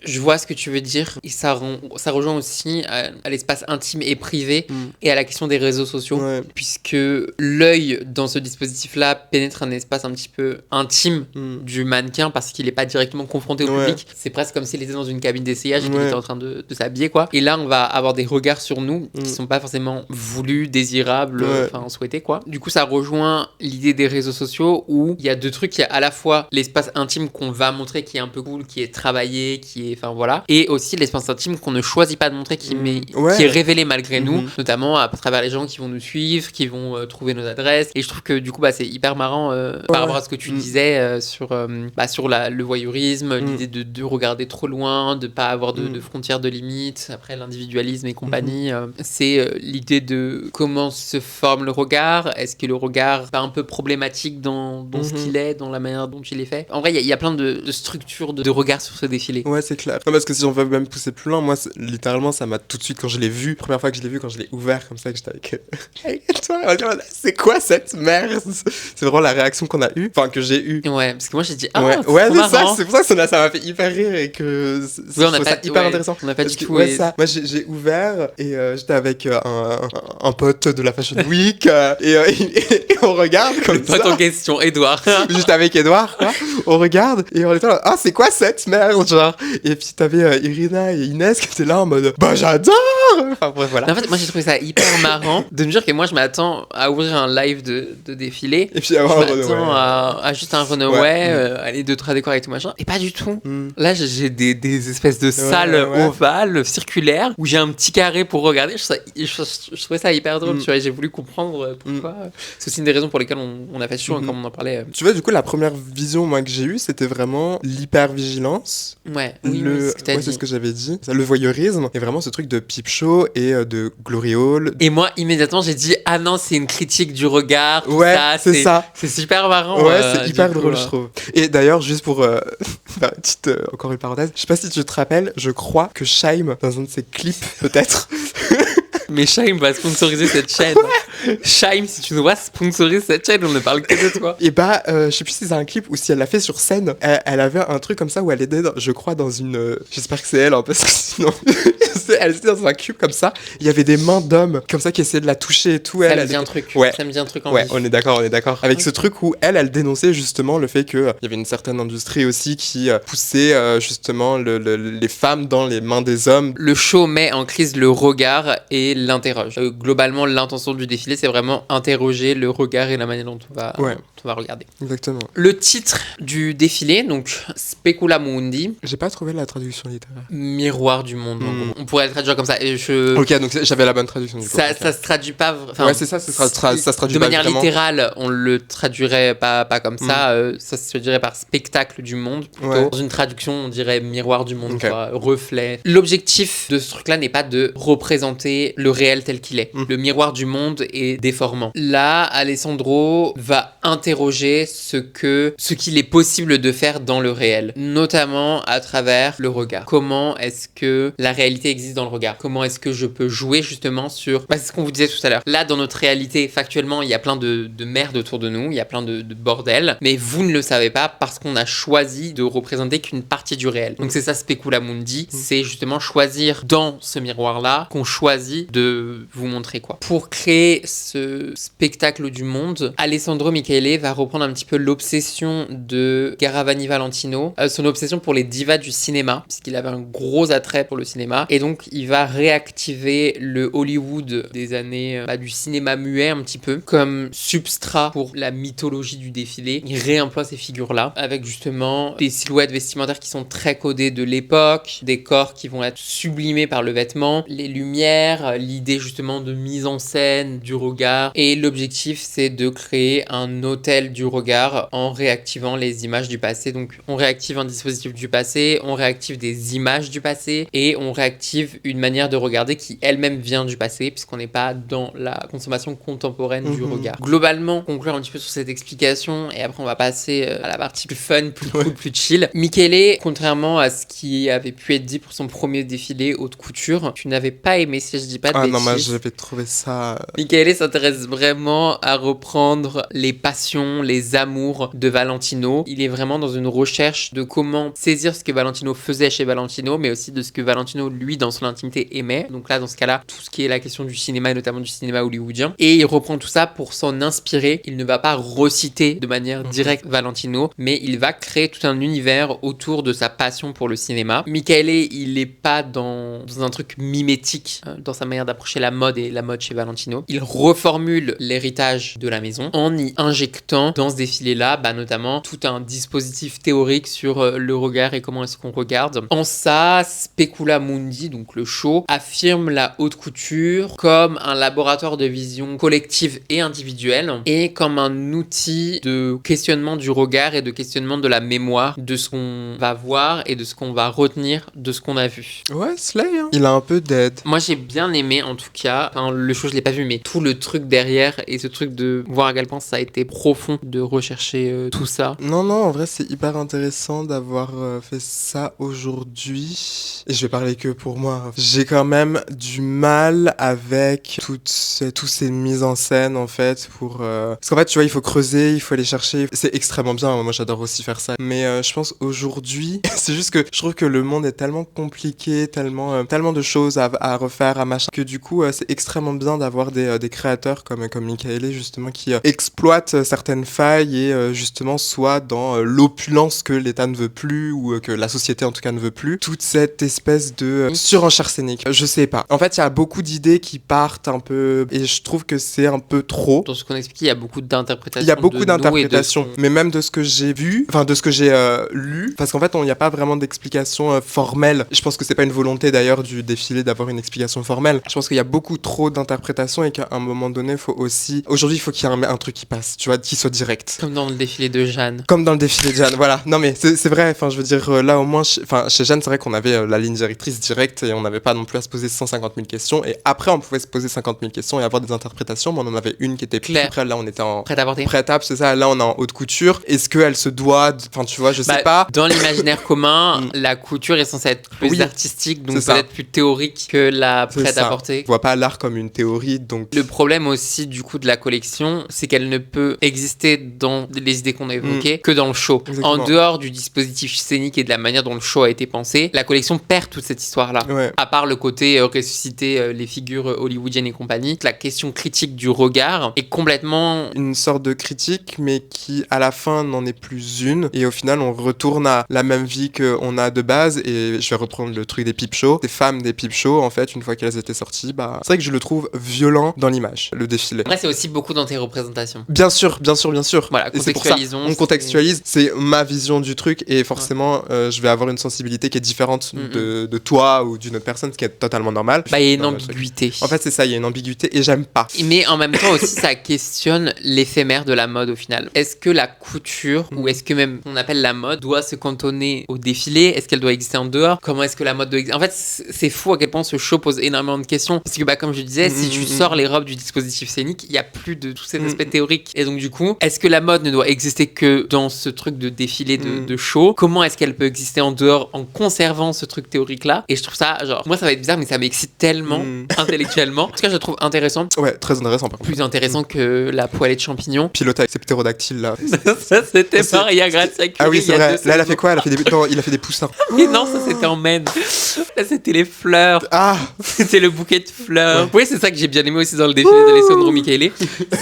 Je vois ce que tu veux dire, et ça rejoint aussi à l'espace intime et privé et à la question des réseaux sociaux, puisque l'œil dans ce dispositif-là pénètre un espace un petit peu intime du mannequin parce qu'il n'est pas directement confronté au public. C'est presque comme s'il était dans une cabine d'essayage et qu'il était en train de s'habiller, quoi. Et là, on va avoir des regards sur nous qui sont pas forcément voulus, désirables, souhaités, quoi. Du coup, ça rejoint l'idée des réseaux sociaux où il y a deux trucs. Il y a à la fois l'espace intime qu'on va montrer qui est un peu cool, qui est travaillé, qui est, enfin voilà, et aussi l'espace intime qu'on ne choisit pas de montrer, qui est révélé malgré nous, notamment à travers les gens qui vont nous suivre, qui vont trouver nos adresses. Et je trouve que du coup, c'est hyper marrant par rapport à ce que tu disais sur le voyeurisme, l'idée de regarder trop loin, de pas avoir de frontières, de limites, après l'individualisme et compagnie. C'est l'idée de comment se forme le regard. Est-ce que le regard est pas un peu problématique dans ce qu'il est, dans la manière dont il est fait? En vrai, il y a plein de structures de regard sur ce défilé. Ouais, c'est clair. Non, parce que si on veut même pousser plus loin, moi, littéralement, ça m'a tout de suite, quand je l'ai vu, première fois que je l'ai vu, quand je l'ai ouvert comme ça, que j'étais avec toi, on va dire, c'est quoi cette merde? C'est vraiment la réaction qu'on a eue, enfin, que j'ai eue. Ouais, parce que moi j'ai dit, Ouais, c'est ouais, trop c'est ça, marrant. c'est pour ça que ça m'a fait hyper rire et que Oui, on je a trouve pas, ça hyper ouais, intéressant. on n'a pas Parce du que, tout. ouais, ça. Moi, j'ai ouvert et j'étais avec un pote de la Fashion Week et on regarde comme Le ça. pote en question, Edouard. J'étais avec Edouard, quoi. On regarde et on était là, ah, c'est quoi cette merde, genre. Et puis t'avais Irina et Inès qui étaient là en mode, bah j'adore. Enfin bref, voilà. En fait, moi j'ai trouvé ça hyper marrant de me dire que moi je m'attends à ouvrir un live de défilé. Et puis avoir Je un m'attends Runaway. à juste un runaway, Ouais. aller 2-3 décors et tout machin. Et pas du tout. Mm. Là, j'ai des espèces de salles ouais. ovales, circulaires, où j'ai un petit carré pour regarder. Je trouvais ça hyper drôle, Mm. tu vois. J'ai voulu comprendre pourquoi. C'est aussi une des raisons pour lesquelles on a fait chaud, Mhm. comme on en parlait. Tu vois, du coup, la première vision, moi, que j'ai eue, c'était vraiment l'hypervigilance. Ouais, oui, c'est ce que t'as Ouais, dit. c'est ce que j'avais dit. Le voyeurisme et vraiment ce truc de peep show et de glory hall. Et moi, immédiatement, j'ai dit, ah non, c'est une critique du regard. Tout Ouais, ça, c'est ça. C'est super marrant. Ouais, c'est du hyper coup, drôle, je trouve. Et d'ailleurs, juste pour faire une petite, encore une parenthèse, je sais pas si tu te rappelles, je crois que Shaim, dans un de ses clips, peut-être. Mais Shaim va sponsoriser cette chaîne. Shaim, si tu nous vois sponsoriser cette chaîne, on ne parle que de toi. Et bah, je sais plus si c'est un clip ou si elle l'a fait sur scène. Elle avait un truc comme ça où elle était, je crois, dans une. J'espère que c'est elle, hein, parce que sinon. Elle était dans un cube comme ça. Il y avait des mains d'hommes comme ça qui essayaient de la toucher et tout. Ça Elle me dit un était- truc. Ouais. Ça me dit un truc en Ouais, vif. on est d'accord. Avec ce truc où elle dénonçait justement le fait qu'il y avait une certaine industrie aussi qui poussait justement les femmes dans les mains des hommes. Le show met en crise le regard et l'interroge. Globalement, l'intention du défilé, c'est vraiment interroger le regard et la manière dont Ouais. on va regarder. Exactement. Le titre du défilé, donc Specula Mundi, J'ai pas trouvé la traduction littéraire. miroir du monde. en Mm. gros. On pourrait le traduire comme ça. Et Ok, donc j'avais la bonne traduction du coup. ça, Ok. ça se traduit pas. Enfin, Ouais, c'est ça, ça se traduit de pas manière vraiment. littérale, on le traduirait pas comme ça. Ça se dirait par spectacle du monde plutôt. Ouais. Dans une traduction, on dirait miroir du monde, Ok. quoi, reflet. L'objectif de ce truc-là n'est pas de représenter le réel tel qu'il est. Le miroir du monde est déformant. Là, Alessandro va interroger ce qu'il est possible de faire dans le réel, notamment à travers le regard. Comment est-ce que la réalité existe dans le regard? Comment est-ce que je peux jouer justement sur... c'est ce qu'on vous disait tout à l'heure. Là, dans notre réalité, factuellement, il y a plein de merde autour de nous, il y a plein de bordel, mais vous ne le savez pas parce qu'on a choisi de représenter qu'une partie du réel. Donc c'est ça Specula Mundi, c'est justement choisir dans ce miroir-là qu'on choisit de vous montrer quoi. Pour créer ce spectacle du monde, Alessandro Michele va reprendre un petit peu l'obsession de Garavani Valentino, son obsession pour les divas du cinéma, puisqu'il avait un gros attrait pour le cinéma, et donc il va réactiver le Hollywood des années du cinéma muet un petit peu, comme substrat pour la mythologie du défilé. Il réemploie ces figures-là, avec justement des silhouettes vestimentaires qui sont très codées de l'époque, des corps qui vont être sublimés par le vêtement, les lumières, l'idée justement de mise en scène du regard, et l'objectif c'est de créer un hôtel du regard en réactivant les images du passé. Donc on réactive un dispositif du passé, on réactive des images du passé, et on réactive une manière de regarder qui elle-même vient du passé, puisqu'on n'est pas dans la consommation contemporaine du regard. Globalement, conclure un petit peu sur cette explication, et après on va passer à la partie plus fun, plus cool, plus chill. Michele, contrairement à ce qui avait pu être dit pour son premier défilé haute couture, tu n'avais pas aimé, si je dis pas de Ah bêtises. non, moi j'avais trouvé ça. Michele s'intéresse vraiment à reprendre les passions, les amours de Valentino. Il est vraiment dans une recherche de comment saisir ce que Valentino faisait chez Valentino, mais aussi de ce que Valentino, lui, dans son intimité, aimait. Donc là, dans ce cas-là, tout ce qui est la question du cinéma, et notamment du cinéma hollywoodien. Et il reprend tout ça pour s'en inspirer. Il ne va pas reciter de manière directe Valentino, mais il va créer tout un univers autour de sa passion pour le cinéma. Michele, il est pas dans un truc mimétique dans sa manière d'approcher la mode et la mode chez Valentino. Il reformule l'héritage de la maison en y injectant dans ce défilé-là, notamment tout un dispositif théorique sur le regard et comment est-ce qu'on regarde. En ça, Specula Mundi, donc le show, affirme la haute couture comme un laboratoire de vision collective et individuelle et comme un outil de questionnement du regard et de questionnement de la mémoire, de ce qu'on va voir et de ce qu'on va retenir de ce qu'on a vu. Ouais, Slay, hein. Il a un peu d'aide. Moi j'ai bien aimé en tout cas, le show je l'ai pas vu mais tout le truc derrière et ce truc de voir à quel point ça a été profond de rechercher tout ça. Non, en vrai, c'est hyper intéressant d'avoir fait ça aujourd'hui. Et je vais parler que pour moi. J'ai quand même du mal avec tous ces mises en scène, en fait, parce qu'en fait, tu vois, il faut creuser, il faut aller chercher. C'est extrêmement bien, moi j'adore aussi faire ça. Mais je pense aujourd'hui, c'est juste que je trouve que le monde est tellement compliqué, tellement de choses à refaire, à machin, que du coup, c'est extrêmement bien d'avoir des créateurs comme Michaele, justement, qui exploitent certaines failles et justement soit dans l'opulence que l'État ne veut plus ou que la société en tout cas ne veut plus. Toute cette espèce de surenchère scénique. Je sais pas. En fait, il y a beaucoup d'idées qui partent un peu et je trouve que c'est un peu trop. Dans ce qu'on explique, il y a beaucoup d'interprétations. Il y a beaucoup d'interprétations, mais même de ce que j'ai vu, enfin de ce que j'ai lu, parce qu'en fait, il n'y a pas vraiment d'explication formelle. Je pense que c'est pas une volonté d'ailleurs du défilé d'avoir une explication formelle. Je pense qu'il y a beaucoup trop d'interprétations et qu'à un moment donné, faut aussi. Aujourd'hui, il faut qu'il y ait un truc qui passe, tu vois, qui soit direct. Comme dans le défilé de Jeanne. Comme dans le défilé de Jeanne, voilà. Non mais c'est vrai, enfin je veux dire, là au moins, chez Jeanne, c'est vrai qu'on avait la ligne directrice directe et on n'avait pas non plus à se poser 150 000 questions. Et après, on pouvait se poser 50 000 questions et avoir des interprétations, mais on en avait une qui était claire. Là, on était en prêt-à-porter. Prêt-à-porter, c'est ça. Là, on est en haute couture. Est-ce qu'elle se doit, enfin tu vois, je sais pas. Dans l'imaginaire commun, la couture est censée être plus artistique, donc peut-être plus théorique que la prêt-à-porter. Je vois pas l'art comme une théorie, donc. Le problème aussi du coup de la collection, c'est qu'elle ne peut exister dans les idées qu'on a évoquées que dans le show. Exactement. En dehors du dispositif scénique et de la manière dont le show a été pensé, la collection perd toute cette histoire-là. Ouais. À part le côté ressusciter les figures hollywoodiennes et compagnie, la question critique du regard est complètement une sorte de critique, mais qui à la fin n'en est plus une. Et au final, on retourne à la même vie qu'on a de base. Et je vais reprendre le truc des peep shows. Des femmes des peep shows, en fait, une fois qu'elles étaient sorties, c'est vrai que je le trouve violent dans l'image, le défilé. Après, c'est aussi beaucoup dans tes représentations. Bien sûr. Voilà, contextualisons. On contextualise, c'est ma vision du truc et forcément, je vais avoir une sensibilité qui est différente de toi ou d'une autre personne, ce qui est totalement normal. Il y a une ambiguïté. En fait, c'est ça, il y a une ambiguïté et j'aime pas. Mais en même temps aussi, ça questionne l'éphémère de la mode au final. Est-ce que la couture, ou est-ce que même on appelle la mode, doit se cantonner au défilé? Est-ce qu'elle doit exister en dehors? Comment est-ce que la mode doit exister? En fait, c'est fou à quel point ce show pose énormément de questions. Parce que comme je disais, si tu sors les robes du dispositif scénique, il n'y a plus de tous ces aspects théoriques. Et donc du coup, est-ce que la mode ne doit exister que dans ce truc de défilé de show? Comment est-ce qu'elle peut exister en dehors en conservant ce truc théorique-là? Et je trouve ça, genre, moi ça va être bizarre, mais ça m'excite tellement intellectuellement. En tout cas, je le trouve intéressant. Ouais, très intéressant. Plus intéressant que la poêlée de champignons. Piloté avec ses ptérodactyles là. Ça c'était pareil à Gracia Curie. Ah oui, c'est vrai. Là, elle a fait quoi? Il a fait des poussins. Et non, ça c'était en Maine. Là, c'était les fleurs. Ah, c'était le bouquet de fleurs. Ouais. Oui, c'est ça que j'ai bien aimé aussi dans le défilé d'Alessandro Michele.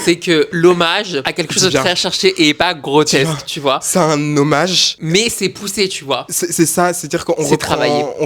C'est que l'hommage à quelque chose de très recherché et pas grotesque, tu vois. C'est un hommage. Mais c'est poussé, tu vois. C'est ça, c'est-à-dire qu'on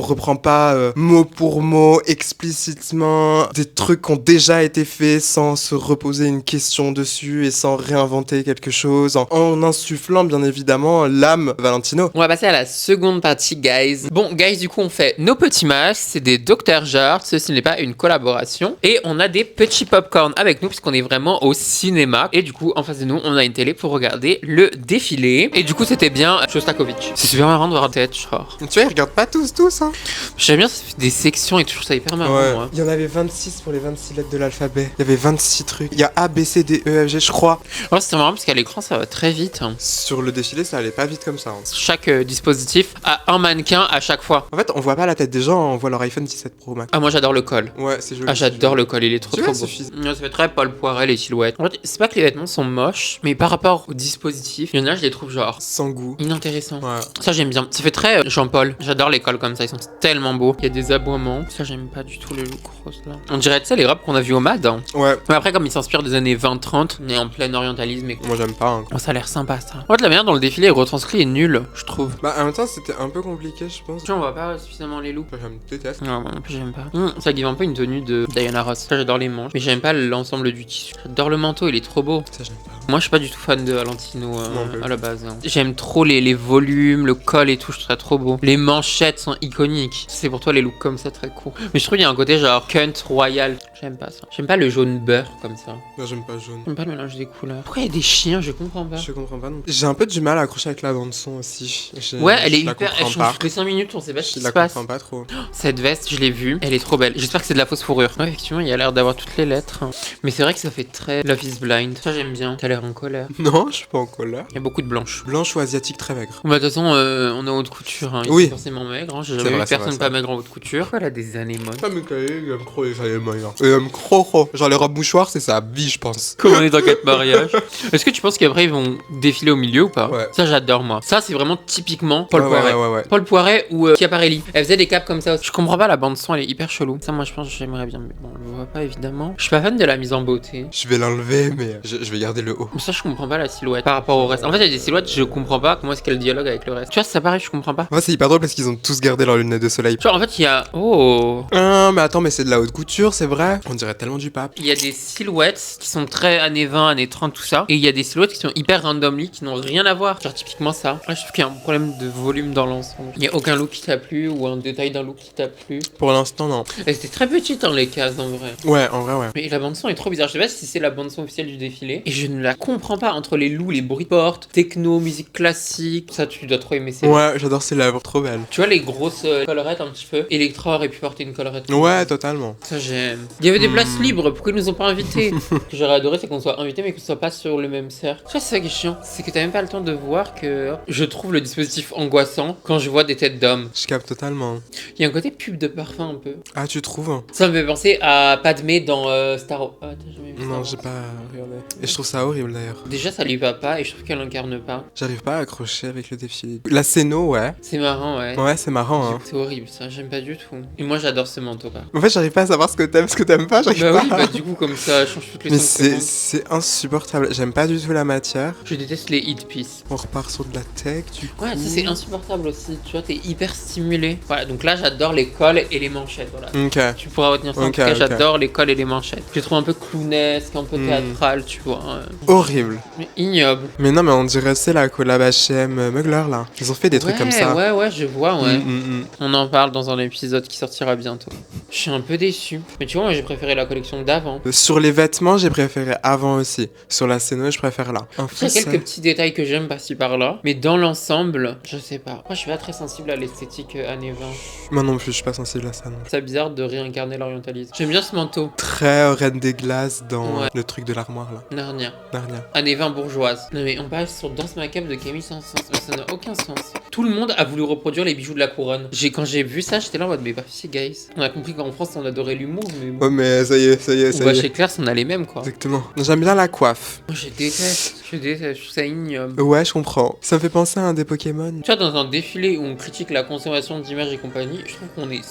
reprend pas mot pour mot, explicitement, des trucs qui ont déjà été faits sans se reposer une question dessus et sans réinventer quelque chose, en insufflant bien évidemment l'âme Valentino. On va passer à la seconde partie, guys. Bon, guys, du coup, on fait nos petits masques, c'est des Dr. Jart, ceci n'est pas une collaboration. Et on a des petits popcorn avec nous, puisqu'on est vraiment au cinéma. Et du coup, en face de nous, on a une télé pour regarder le défilé. Et du coup, c'était bien Shostakovich. C'est super marrant de voir tête, genre. Tu vois, ils regardent pas tous, hein. J'aime bien, ça fait des sections et tout, je trouve ça hyper marrant, moi. Il y en avait 26 pour les 26 lettres de l'alphabet. Il y avait 26 trucs. Il y a A, B, C, D, E, F, G, je crois. Ouais, c'était marrant parce qu'à l'écran, ça va très vite. Sur le défilé, ça allait pas vite comme ça. Chaque dispositif a un mannequin à chaque fois. En fait, on voit pas la tête des gens, on voit leur iPhone 17 Pro Max. Ah, moi j'adore le col. Ouais, c'est joli. Ah, j'adore le col, il est trop beau. Ça fait très Paul Poiret, les silhouettes. En fait, c'est pas que les vêtements sont moches, mais par rapport au dispositif, il y en a, je les trouve genre sans goût. Inintéressants. Ouais. Ça, j'aime bien. Ça fait très Jean-Paul. J'adore les cols comme ça, ils sont tellement beaux. Il y a des aboiements. Ça, j'aime pas du tout le look rose là. On dirait, tu sais, les robes qu'on a vues au MAD. Hein. Ouais. Mais après, comme ils s'inspirent des années 20-30, on est en plein orientalisme. Et... Moi, j'aime pas. Hein. Oh, ça a l'air sympa ça. En fait, la manière dont le défilé est retranscrit est nulle, je trouve. Bah, en même temps, c'était un peu compliqué, je pense. Tu vois, on voit pas suffisamment les looks. J'aime déteste. Non, moi non plus, j'aime pas. Ça give un peu une tenue de Diana Ross. Ça, j'adore les manches. Mais j'aime pas l'ensemble du tissu. J'adore le manteau, il est trop beau. Ça, j'aime pas. Moi, je suis pas du tout fan de Valentino à la base. Hein. J'aime trop les volumes, le col et tout, je trouve ça trop beau. Les manchettes sont iconiques. C'est pour toi les looks comme ça très cool. Mais je trouve qu'il y a un côté genre cunt royal. J'aime pas ça. J'aime pas le jaune beurre comme ça. Moi, j'aime pas jaune. J'aime pas le mélange des couleurs. Pourquoi il y a des chiens? Je comprends pas. Je comprends pas non plus. J'ai un peu du mal à accrocher avec la bande-son aussi. Ouais, elle est je la hyper. Elle comprends change pas. toutes les 5 minutes, on sait pas ce Je qui la se passe. comprends pas trop. Cette veste, je l'ai vue, elle est trop belle. J'espère que c'est de la fausse fourrure. Ouais, effectivement, il y a l'air d'avoir toutes les lettres. Mais c'est vrai que ça fait très Love is Blind. Ça, j'aime bien. T'as l'air en colère. Non, je suis pas en colère. Il y a beaucoup de blanches. Blanche ou asiatique très maigre. Bah, de toute façon, on est en haute couture. Hein. Oui. C'est forcément maigre. Hein. J'ai C'est jamais vrai, vu c'est personne vrai, pas maigre en haute couture. Voilà des anémones. Pas Michael, il aime trop les anémones. Il aime trop. Genre les robes mouchoirs, c'est sa vie, je pense. Comme on est dans 4 mariages. Est-ce que tu penses qu'après ils vont défiler au milieu ou pas? Ouais. Ça, j'adore moi. Ça, c'est vraiment typiquement Paul Poiret. Ouais. Paul Poiret ou Chiaparelli. Elle faisait des capes comme ça aussi. Je comprends pas, la bande son, elle est hyper chelou. Ça, moi, je pense que j'aimerais bien. Mais bon, on le voit pas évidemment. Je suis pas fan de la mise en beauté. Je vais l'enlever, mais je vais garder le haut. Mais ça, je comprends pas la silhouette par rapport au reste. En fait, il y a des silhouettes, je comprends pas comment est-ce qu'elle dialogue avec le reste. Tu vois, ça pareil, je comprends pas. Ouais, c'est hyper drôle parce qu'ils ont tous gardé leur lunettes de soleil. Tu vois, en fait, il y a. Oh! Mais attends, mais c'est de la haute couture, c'est vrai. On dirait tellement du pape. Il y a des silhouettes qui sont très années 20, années 30, tout ça. Et il y a des silhouettes qui sont hyper randomly, qui n'ont rien à voir. Genre, typiquement ça. Là, je trouve qu'il y a un problème de volume dans l'ensemble. Il y a aucun look qui t'a plu ou un détail d'un look qui t'a plu. Pour l'instant, non. Elles étaient très petites, hein, les cases, en vrai. Ouais, en vrai, ouais. Mais la bande-son est trop bizarre. Je sais pas si c'est la bande-son officielle du défilé. Et je ne la comprends pas entre les loups, les bruits de porte, techno, musique classique. Ça, tu dois trop aimer ces. Ouais, j'adore ces lèvres, trop belles. Tu vois, les grosses collerettes un petit peu. Electra aurait pu porter une collerette. Ouais, totalement. Ça, j'aime. Il y avait des places libres. Pourquoi ils nous ont pas invités? Ce que j'aurais adoré, c'est qu'on soit invités, mais qu'on soit pas sur le même cercle. Tu vois, c'est ça qui est chiant. C'est que t'as même pas le temps de voir que je trouve le dispositif angoissant quand je vois des têtes d'hommes. Je capte totalement. Il y a un côté pub de parfum un peu. Ah, tu trouves? Ça me fait penser à Padmé dans Star. Ah, t'as jamais vu Non, Star j'ai Wars? pas regardé. Et je trouve ça horrible d'ailleurs. Déjà, ça lui va pas et je trouve qu'elle incarne pas. J'arrive pas à accrocher avec le défilé. La scéno, ouais. C'est marrant, ouais. Ouais, c'est marrant, hein. C'est horrible, ça. J'aime pas du tout. Et moi, j'adore ce manteau, là. En fait, j'arrive pas à savoir ce que t'aimes pas, j'arrive Bah pas. oui, bah du coup, comme ça, change toutes les Mais 5 secondes. c'est insupportable. J'aime pas du tout la matière. Je déteste les hit pieces. On repart sur de la tech, du coup. Ouais, ça c'est insupportable aussi, tu vois, t'es hyper stimulé. Voilà, donc là j'adore les cols et les manchettes, voilà. Ok. Tu pourras retenir ça, en Ok, tout cas ok. j'adore les cols et les manchettes. Je les trouve un peu clownesque, un peu Mm. théâtral, tu vois. Horrible. Mais ignoble. Mais non, mais on dirait c'est la collab H&M Mugler là. Ils ont fait des trucs comme ça. Ouais, je vois, ouais. Mm. On en parle dans un épisode qui sortira bientôt. Je suis un peu déçu. Mais tu vois, moi j'ai préféré la collection d'avant. Sur les vêtements, j'ai préféré avant aussi. Sur la scéno, je préfère là. En Il y a fait, quelques petits détails que j'aime par-ci par-là, mais dans l'ensemble, je sais pas. Moi je suis pas très sensible à l'esthétique années 20. moi non plus, je suis pas sensible à ça non. C'est bizarre de réincarner l'orientalisme. J'aime bien ce manteau. Très Reine des Glaces dans Ouais. le truc de l'armoire là. Narnia. Narnia. Années 20 bourgeoise. Non mais on parle sur Danse Macabre de Camille Saint-Saëns, mais ça n'a aucun sens. Tout le monde a voulu reproduire les bijoux de la couronne. Quand j'ai vu ça, j'étais là en mode mais pas si guys. On a compris qu'en France on adorait l'humour, mais Oh mais ça y est, ça y est, on ça va y est. chez Claire, on a les mêmes quoi. Exactement. J'aime bien la coiffe. Moi je déteste, je trouve ça ignoble. Ouais, je comprends. Ça me fait penser à un des Pokémon. Tu vois, dans un défilé où on critique la consommation d'images et compagnie, je trouve qu'on est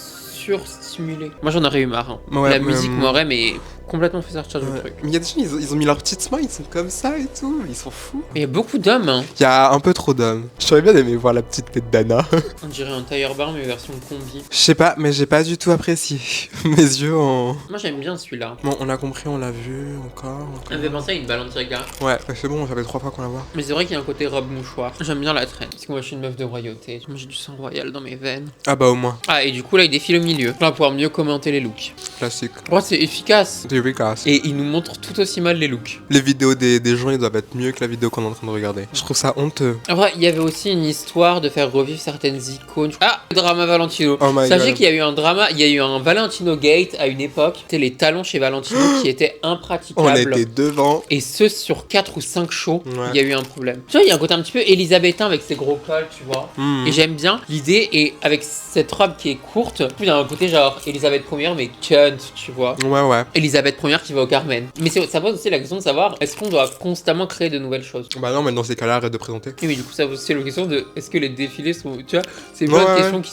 surstimulé. Moi j'en aurais eu marre. Hein. Ouais, La mais, musique m'aurait mais complètement fait sortir du Ouais. truc. Mais il y a des gens, ils ont mis leurs petites mains, ils sont comme ça et tout. Ils sont fous. Mais il y a beaucoup d'hommes, hein. Il y a un peu trop d'hommes. J'aurais bien aimé voir la petite tête d'Anna. On dirait un tailleur bar mais version combi. Je sais pas, mais j'ai pas du tout apprécié. Mes yeux ont... Moi j'aime bien celui-là. Bon, on a compris, on l'a vu, encore. Ça me fait penser à une Balenciaga. Ouais, c'est bon, ça fait 3 fois qu'on la voit. Mais c'est vrai qu'il y a un côté robe mouchoir. J'aime bien la traîne. Parce que moi je suis une meuf de royauté. Moi j'ai du sang royal dans mes veines. Ah bah au moins, Ah et du coup là il défile au milieu. On va pouvoir mieux commenter les looks. classique. Ouais c'est efficace. Des Ricas. Et il nous montre tout aussi mal les looks. Les vidéos des gens, ils doivent être mieux que la vidéo qu'on est en train de regarder. Je trouve ça honteux. Après il y avait aussi une histoire de faire revivre certaines icônes. Ah, le drama Valentino. Oh my Sachez god. qu'il y a eu un drama, il y a eu un Valentino Gate à une époque. C'était les talons chez Valentino qui étaient On impraticables. était devant. Et ce sur 4 ou 5 shows, Ouais. il y a eu un problème. Tu vois, il y a un côté un petit peu élisabétain avec ses gros cols, tu vois. Hmm. Et j'aime bien l'idée, et avec cette robe qui est courte, il y a un côté genre Elisabeth Ier, mais cunt, tu vois. Ouais. Elisabeth Ier qui va au Carmen. Mais ça pose aussi la question de savoir, est-ce qu'on doit constamment créer de nouvelles choses? Bah non, mais dans ces cas-là, arrête de présenter. Et mais du coup, ça pose aussi la question de, est-ce que les défilés sont... Tu vois, c'est Ouais, plein de ouais. questions qui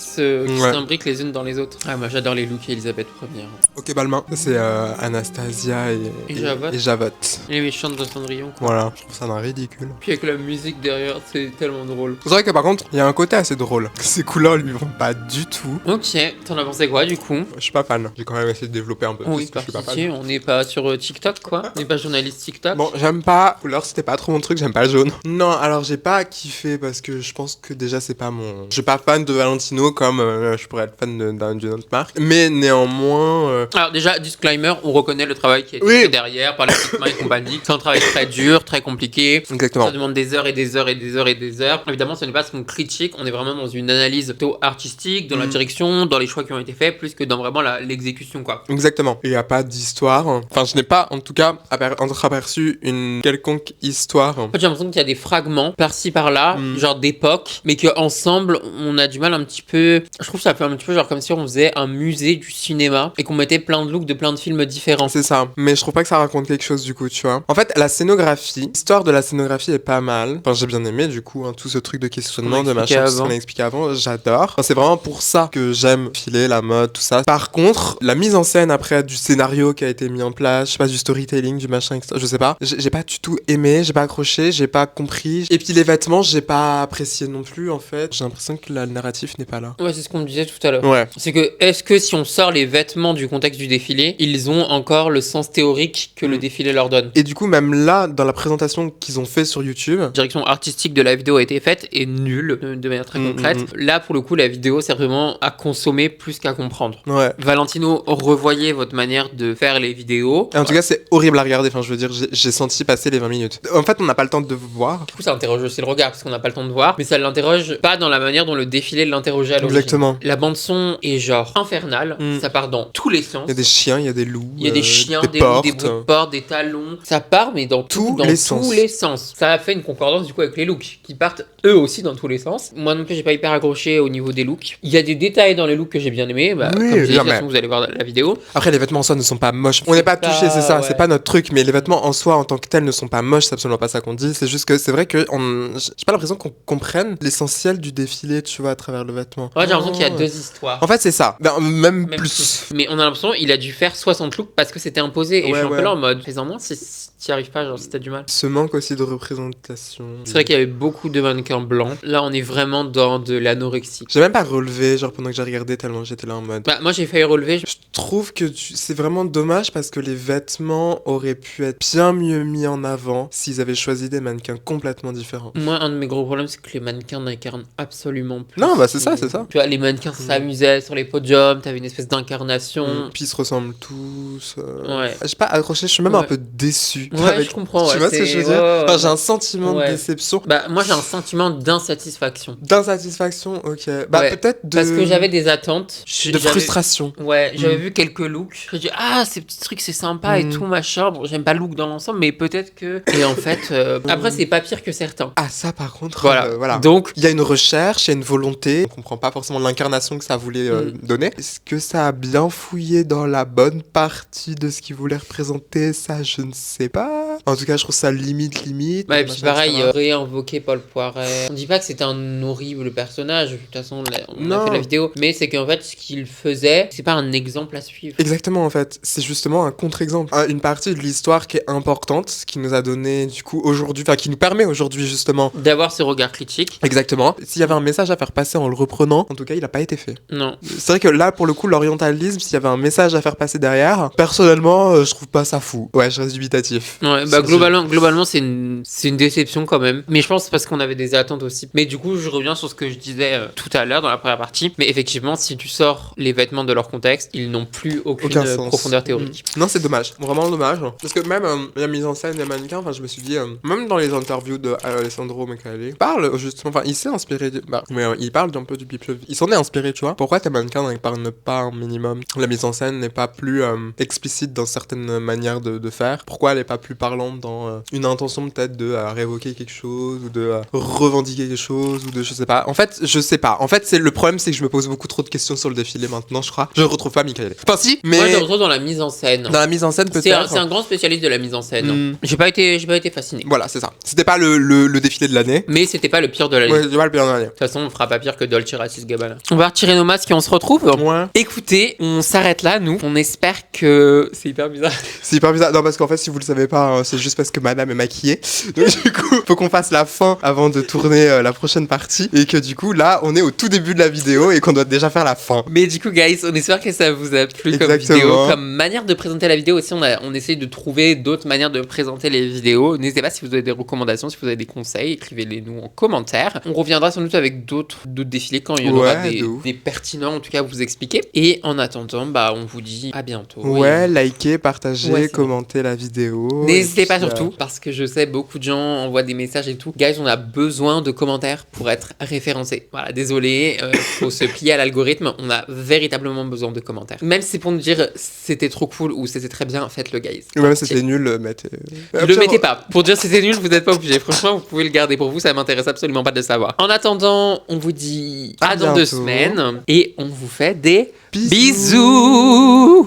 Ouais. s'imbriquent les unes dans les autres. Ah, moi j'adore les looks Elisabeth Ier. Ok, Balmain. C'est Anastasia Et Javotte. et Javotte. Et les méchantes de Cendrillon, quoi. Voilà, je trouve ça d'un ridicule. Puis avec la musique derrière, c'est tellement drôle. C'est vrai que par contre, il y a un côté assez drôle. Ces couleurs lui vont pas du tout. Ok, t'en as pensé pensais quoi du coup? Je suis pas fan. J'ai quand même essayé de développer un peu plus Oui, parce que je suis pas fan. on n'est pas sur TikTok quoi. On n'est pas journaliste TikTok. Bon, j'aime pas. Couleur, c'était pas trop mon truc, j'aime pas le jaune. Non, alors j'ai pas kiffé parce que je pense que déjà c'est pas mon. Je suis pas fan de Valentino comme je pourrais être fan d'une autre marque. Mais néanmoins. Alors déjà, disclaimer, on reconnaît le travail qui est fait derrière par l'équipement et compagnie. C'est un travail très dur, très compliqué. Exactement. Ça demande des heures et des heures et des heures et des heures. Évidemment, ce n'est pas ce qu'on critique, on est vraiment dans une analyse plutôt artistique, dans la direction, dans les choix qui ont été faits, plus que dans vraiment l'exécution quoi. Exactement. Il n'y a pas d'histoire. Enfin, je n'ai pas en tout cas entreaperçu une quelconque histoire. En fait, j'ai l'impression qu'il y a des fragments par-ci par-là, genre d'époque, mais qu'ensemble, on a du mal un petit peu. Je trouve que ça fait un petit peu genre comme si on faisait un musée du cinéma et qu'on mettait plein de looks de plein de films différents. C'est ça. Mais je trouve pas que ça raconte quelque chose du coup, tu vois. En fait, la scénographie, l'histoire de la scénographie est pas mal. Enfin, j'ai bien aimé du coup, tout ce truc de questionnement, de machin, tout ce qu'on a expliqué avant, j'adore. Enfin, c'est vraiment pour ça que j'aime filer la mode, tout ça. Par contre, la mise en scène après du scénario qui a été mis en place, je sais pas, du storytelling, du machin, etc. Je sais pas. J'ai pas du tout aimé, j'ai pas accroché, j'ai pas compris. Et puis les vêtements, j'ai pas apprécié non plus en fait. J'ai l'impression que le narratif n'est pas là. Ouais, c'est ce qu'on me disait tout à l'heure. Ouais. C'est que, est-ce que si on sort les vêtements du contexte du défilé, ils ont encore le sens théorique que le défilé leur donne? Et du coup, même là, dans la présentation qu'ils ont fait sur YouTube, la direction artistique de la vidéo a été faite et nulle de manière très concrète. Là, pour le coup, la vidéo sert vraiment à consommer plus qu'à comprendre. Ouais. Valentino, revoyez votre manière de faire les vidéos. Et en tout cas, c'est horrible à regarder. Enfin, je veux dire, j'ai senti passer les 20 minutes. En fait, on n'a pas le temps de voir. Du coup, ça interroge aussi le regard parce qu'on n'a pas le temps de voir, mais ça l'interroge pas dans la manière dont le défilé l'interrogeait à l'origine. Exactement. La bande-son est genre infernale. Ça part dans tous les sens. Il y a des chiens, il y a des loups. Il y a des chiens, des portes. loups, des bouts de porte, des talons. Ça part, mais dans tous les sens. Ça a fait une concordance du coup avec les looks qui partent eux aussi dans tous les sens. Moi non plus, j'ai pas hyper accroché au niveau des looks. Il y a des détails dans les looks que j'ai bien aimé. Bah, comme je disais, de toute façon, vous allez voir la vidéo. Après, les vêtements en soi ne sont pas moches. On n'est pas touché, c'est ça. Ouais. C'est pas notre truc. Mais les vêtements en soi, en tant que tels, ne sont pas moches. C'est absolument pas ça qu'on dit. C'est juste que c'est vrai que j'ai pas l'impression qu'on comprenne l'essentiel du défilé, tu vois, à travers le vêtement. Ouais, j'ai l'impression qu'il y a deux histoires. En fait, c'est ça. Même plus. Mais on a l'impression qu'il a dû faire 60 looks parce que c'était imposé. Et je suis un peu là en mode, fais-en moins si t'y arrives pas, genre si t'as du mal. Ce manque aussi de représentation. C'est vrai qu'il y avait beaucoup de mannequins blancs. Là, on est vraiment dans de l'anorexie. J'ai même pas relevé, genre pendant que j'ai regardé, tellement j'étais là en mode. Bah, moi j'ai failli relever. Je trouve que c'est vraiment dommage parce que les vêtements auraient pu être bien mieux mis en avant s'ils avaient choisi des mannequins complètement différents. Moi, un de mes gros problèmes, c'est que les mannequins n'incarnent absolument plus. Non, bah c'est ça, c'est ça. Tu vois, les mannequins s'amusaient sur les podiums, t'avais une espèce d'incarnation. Puis ils se ressemblent tous. Ouais. J'ai pas accroché, je suis même un peu déçu. Ouais, je comprends. Tu vois ce que je veux dire? Enfin, j'ai un sentiment de déception. Bah, moi j'ai un sentiment d'insatisfaction. D'insatisfaction, ok. Bah, peut-être de. Parce que j'avais des attentes. De frustration. Ouais, j'avais vu quelques looks. J'ai dit, ces petits trucs, c'est sympa et tout, machin. Bon, j'aime pas le look dans l'ensemble, mais peut-être que. Et en fait, après, c'est pas pire que certains. Ah, ça, par contre. Voilà. Donc, il y a une recherche, il y a une volonté. On comprend pas forcément l'incarnation que ça voulait donner. Est-ce que ça a bien fouillé dans la bonne partie de ce qu'il voulait représenter? Ça, je ne sais pas. En tout cas, je trouve ça limite. Bah, et puis pareil, réinvoquer Paul Poiret. On dit pas que c'est un horrible personnage. De toute façon, on a fait la vidéo. Mais c'est qu'en fait, ce qu'il faisait, c'est pas un exemple à suivre. Exactement, en fait. C'est justement un contre-exemple. Une partie de l'histoire qui est importante, qui nous a donné, du coup, aujourd'hui, enfin, qui nous permet aujourd'hui, justement, d'avoir ce regard critique. Exactement. S'il y avait un message à faire passer en le reprenant, en tout cas, il a pas été fait. Non. C'est vrai que là, pour le coup, l'orientalisme, s'il y avait un message à faire passer derrière, personnellement, je trouve pas ça fou. Ouais, je reste dubitatif. Ouais, bah, globalement, c'est une déception quand même. Mais je pense parce qu'on avait des attentes aussi. Mais du coup, je reviens sur ce que je disais tout à l'heure dans la première partie. Mais effectivement, si tu sors les vêtements de leur contexte, ils n'ont plus aucune profondeur théorique. Non, c'est dommage. Vraiment dommage. Parce que même la mise en scène des mannequins, enfin, je me suis dit, même dans les interviews de Alessandro Michele, il parle justement, enfin, il s'est inspiré mais il parle un peu du Bip. Il s'en est inspiré, tu vois. Pourquoi tes mannequins n'incarnent pas un minimum? La mise en scène n'est pas plus explicite dans certaines manières de faire. Pourquoi elle est pas plus parlante dans une intention peut-être de révoquer quelque chose ou de revendiquer quelque chose ou de je sais pas. En fait, je sais pas. En fait, le problème, c'est que je me pose beaucoup trop de questions sur le défilé maintenant, je crois. Je retrouve pas Michael. Enfin si, mais moi je le retrouve dans la mise en scène. Dans la mise en scène peut-être. C'est un grand spécialiste de la mise en scène. J'ai pas été fasciné. Voilà, c'est ça. C'était pas le défilé de l'année. Mais c'était pas le pire de l'année. Ouais, c'était pas le pire de l'année. De toute façon, on fera pas pire que Dolce Racis Gabbana. On va retirer nos masques et on se retrouve. Ouais. Écoutez, on s'arrête là, nous. On espère que c'est hyper bizarre. C'est hyper bizarre. Non, parce qu'en fait, si vous le savez pas, c'est juste parce que madame est maquillée. Donc du coup, faut qu'on fasse la fin avant de tourner la prochaine partie et que du coup, là, on est au tout début de la vidéo et qu'on doit déjà faire la fin. Mais du coup, guys, on espère que ça vous a plu comme Exactement. vidéo. Comme manière de présenter la vidéo aussi, on essaye de trouver d'autres manières de présenter les vidéos. N'hésitez pas si vous avez des recommandations, si vous avez des conseils, écrivez-les nous en commentaire. On reviendra sans doute avec d'autres défilés quand il y en aura des pertinents, en tout cas, à vous expliquer. Et en attendant, bah, on vous dit à bientôt. Ouais, likez, partagez, Ouais, commentez la vidéo. N'hésitez pas puis, surtout, parce que je sais beaucoup de gens envoient des messages et tout. Guys, on a besoin de commentaires pour être référencés. Voilà, désolé, faut se plier à l'algorithme. On a véritablement besoin de commentaires. Même si c'est pour nous dire c'était trop cool ou c'était très bien, faites-le, guys. Même si c'était nul, mettez. Le mettez pas. Pour dire c'était nul, vous n'êtes pas obligé. Franchement, vous pouvez le garder pour vous, ça m'intéresse absolument pas de le savoir. En attendant, on vous dit à dans 2 semaines et on vous fait des bisous.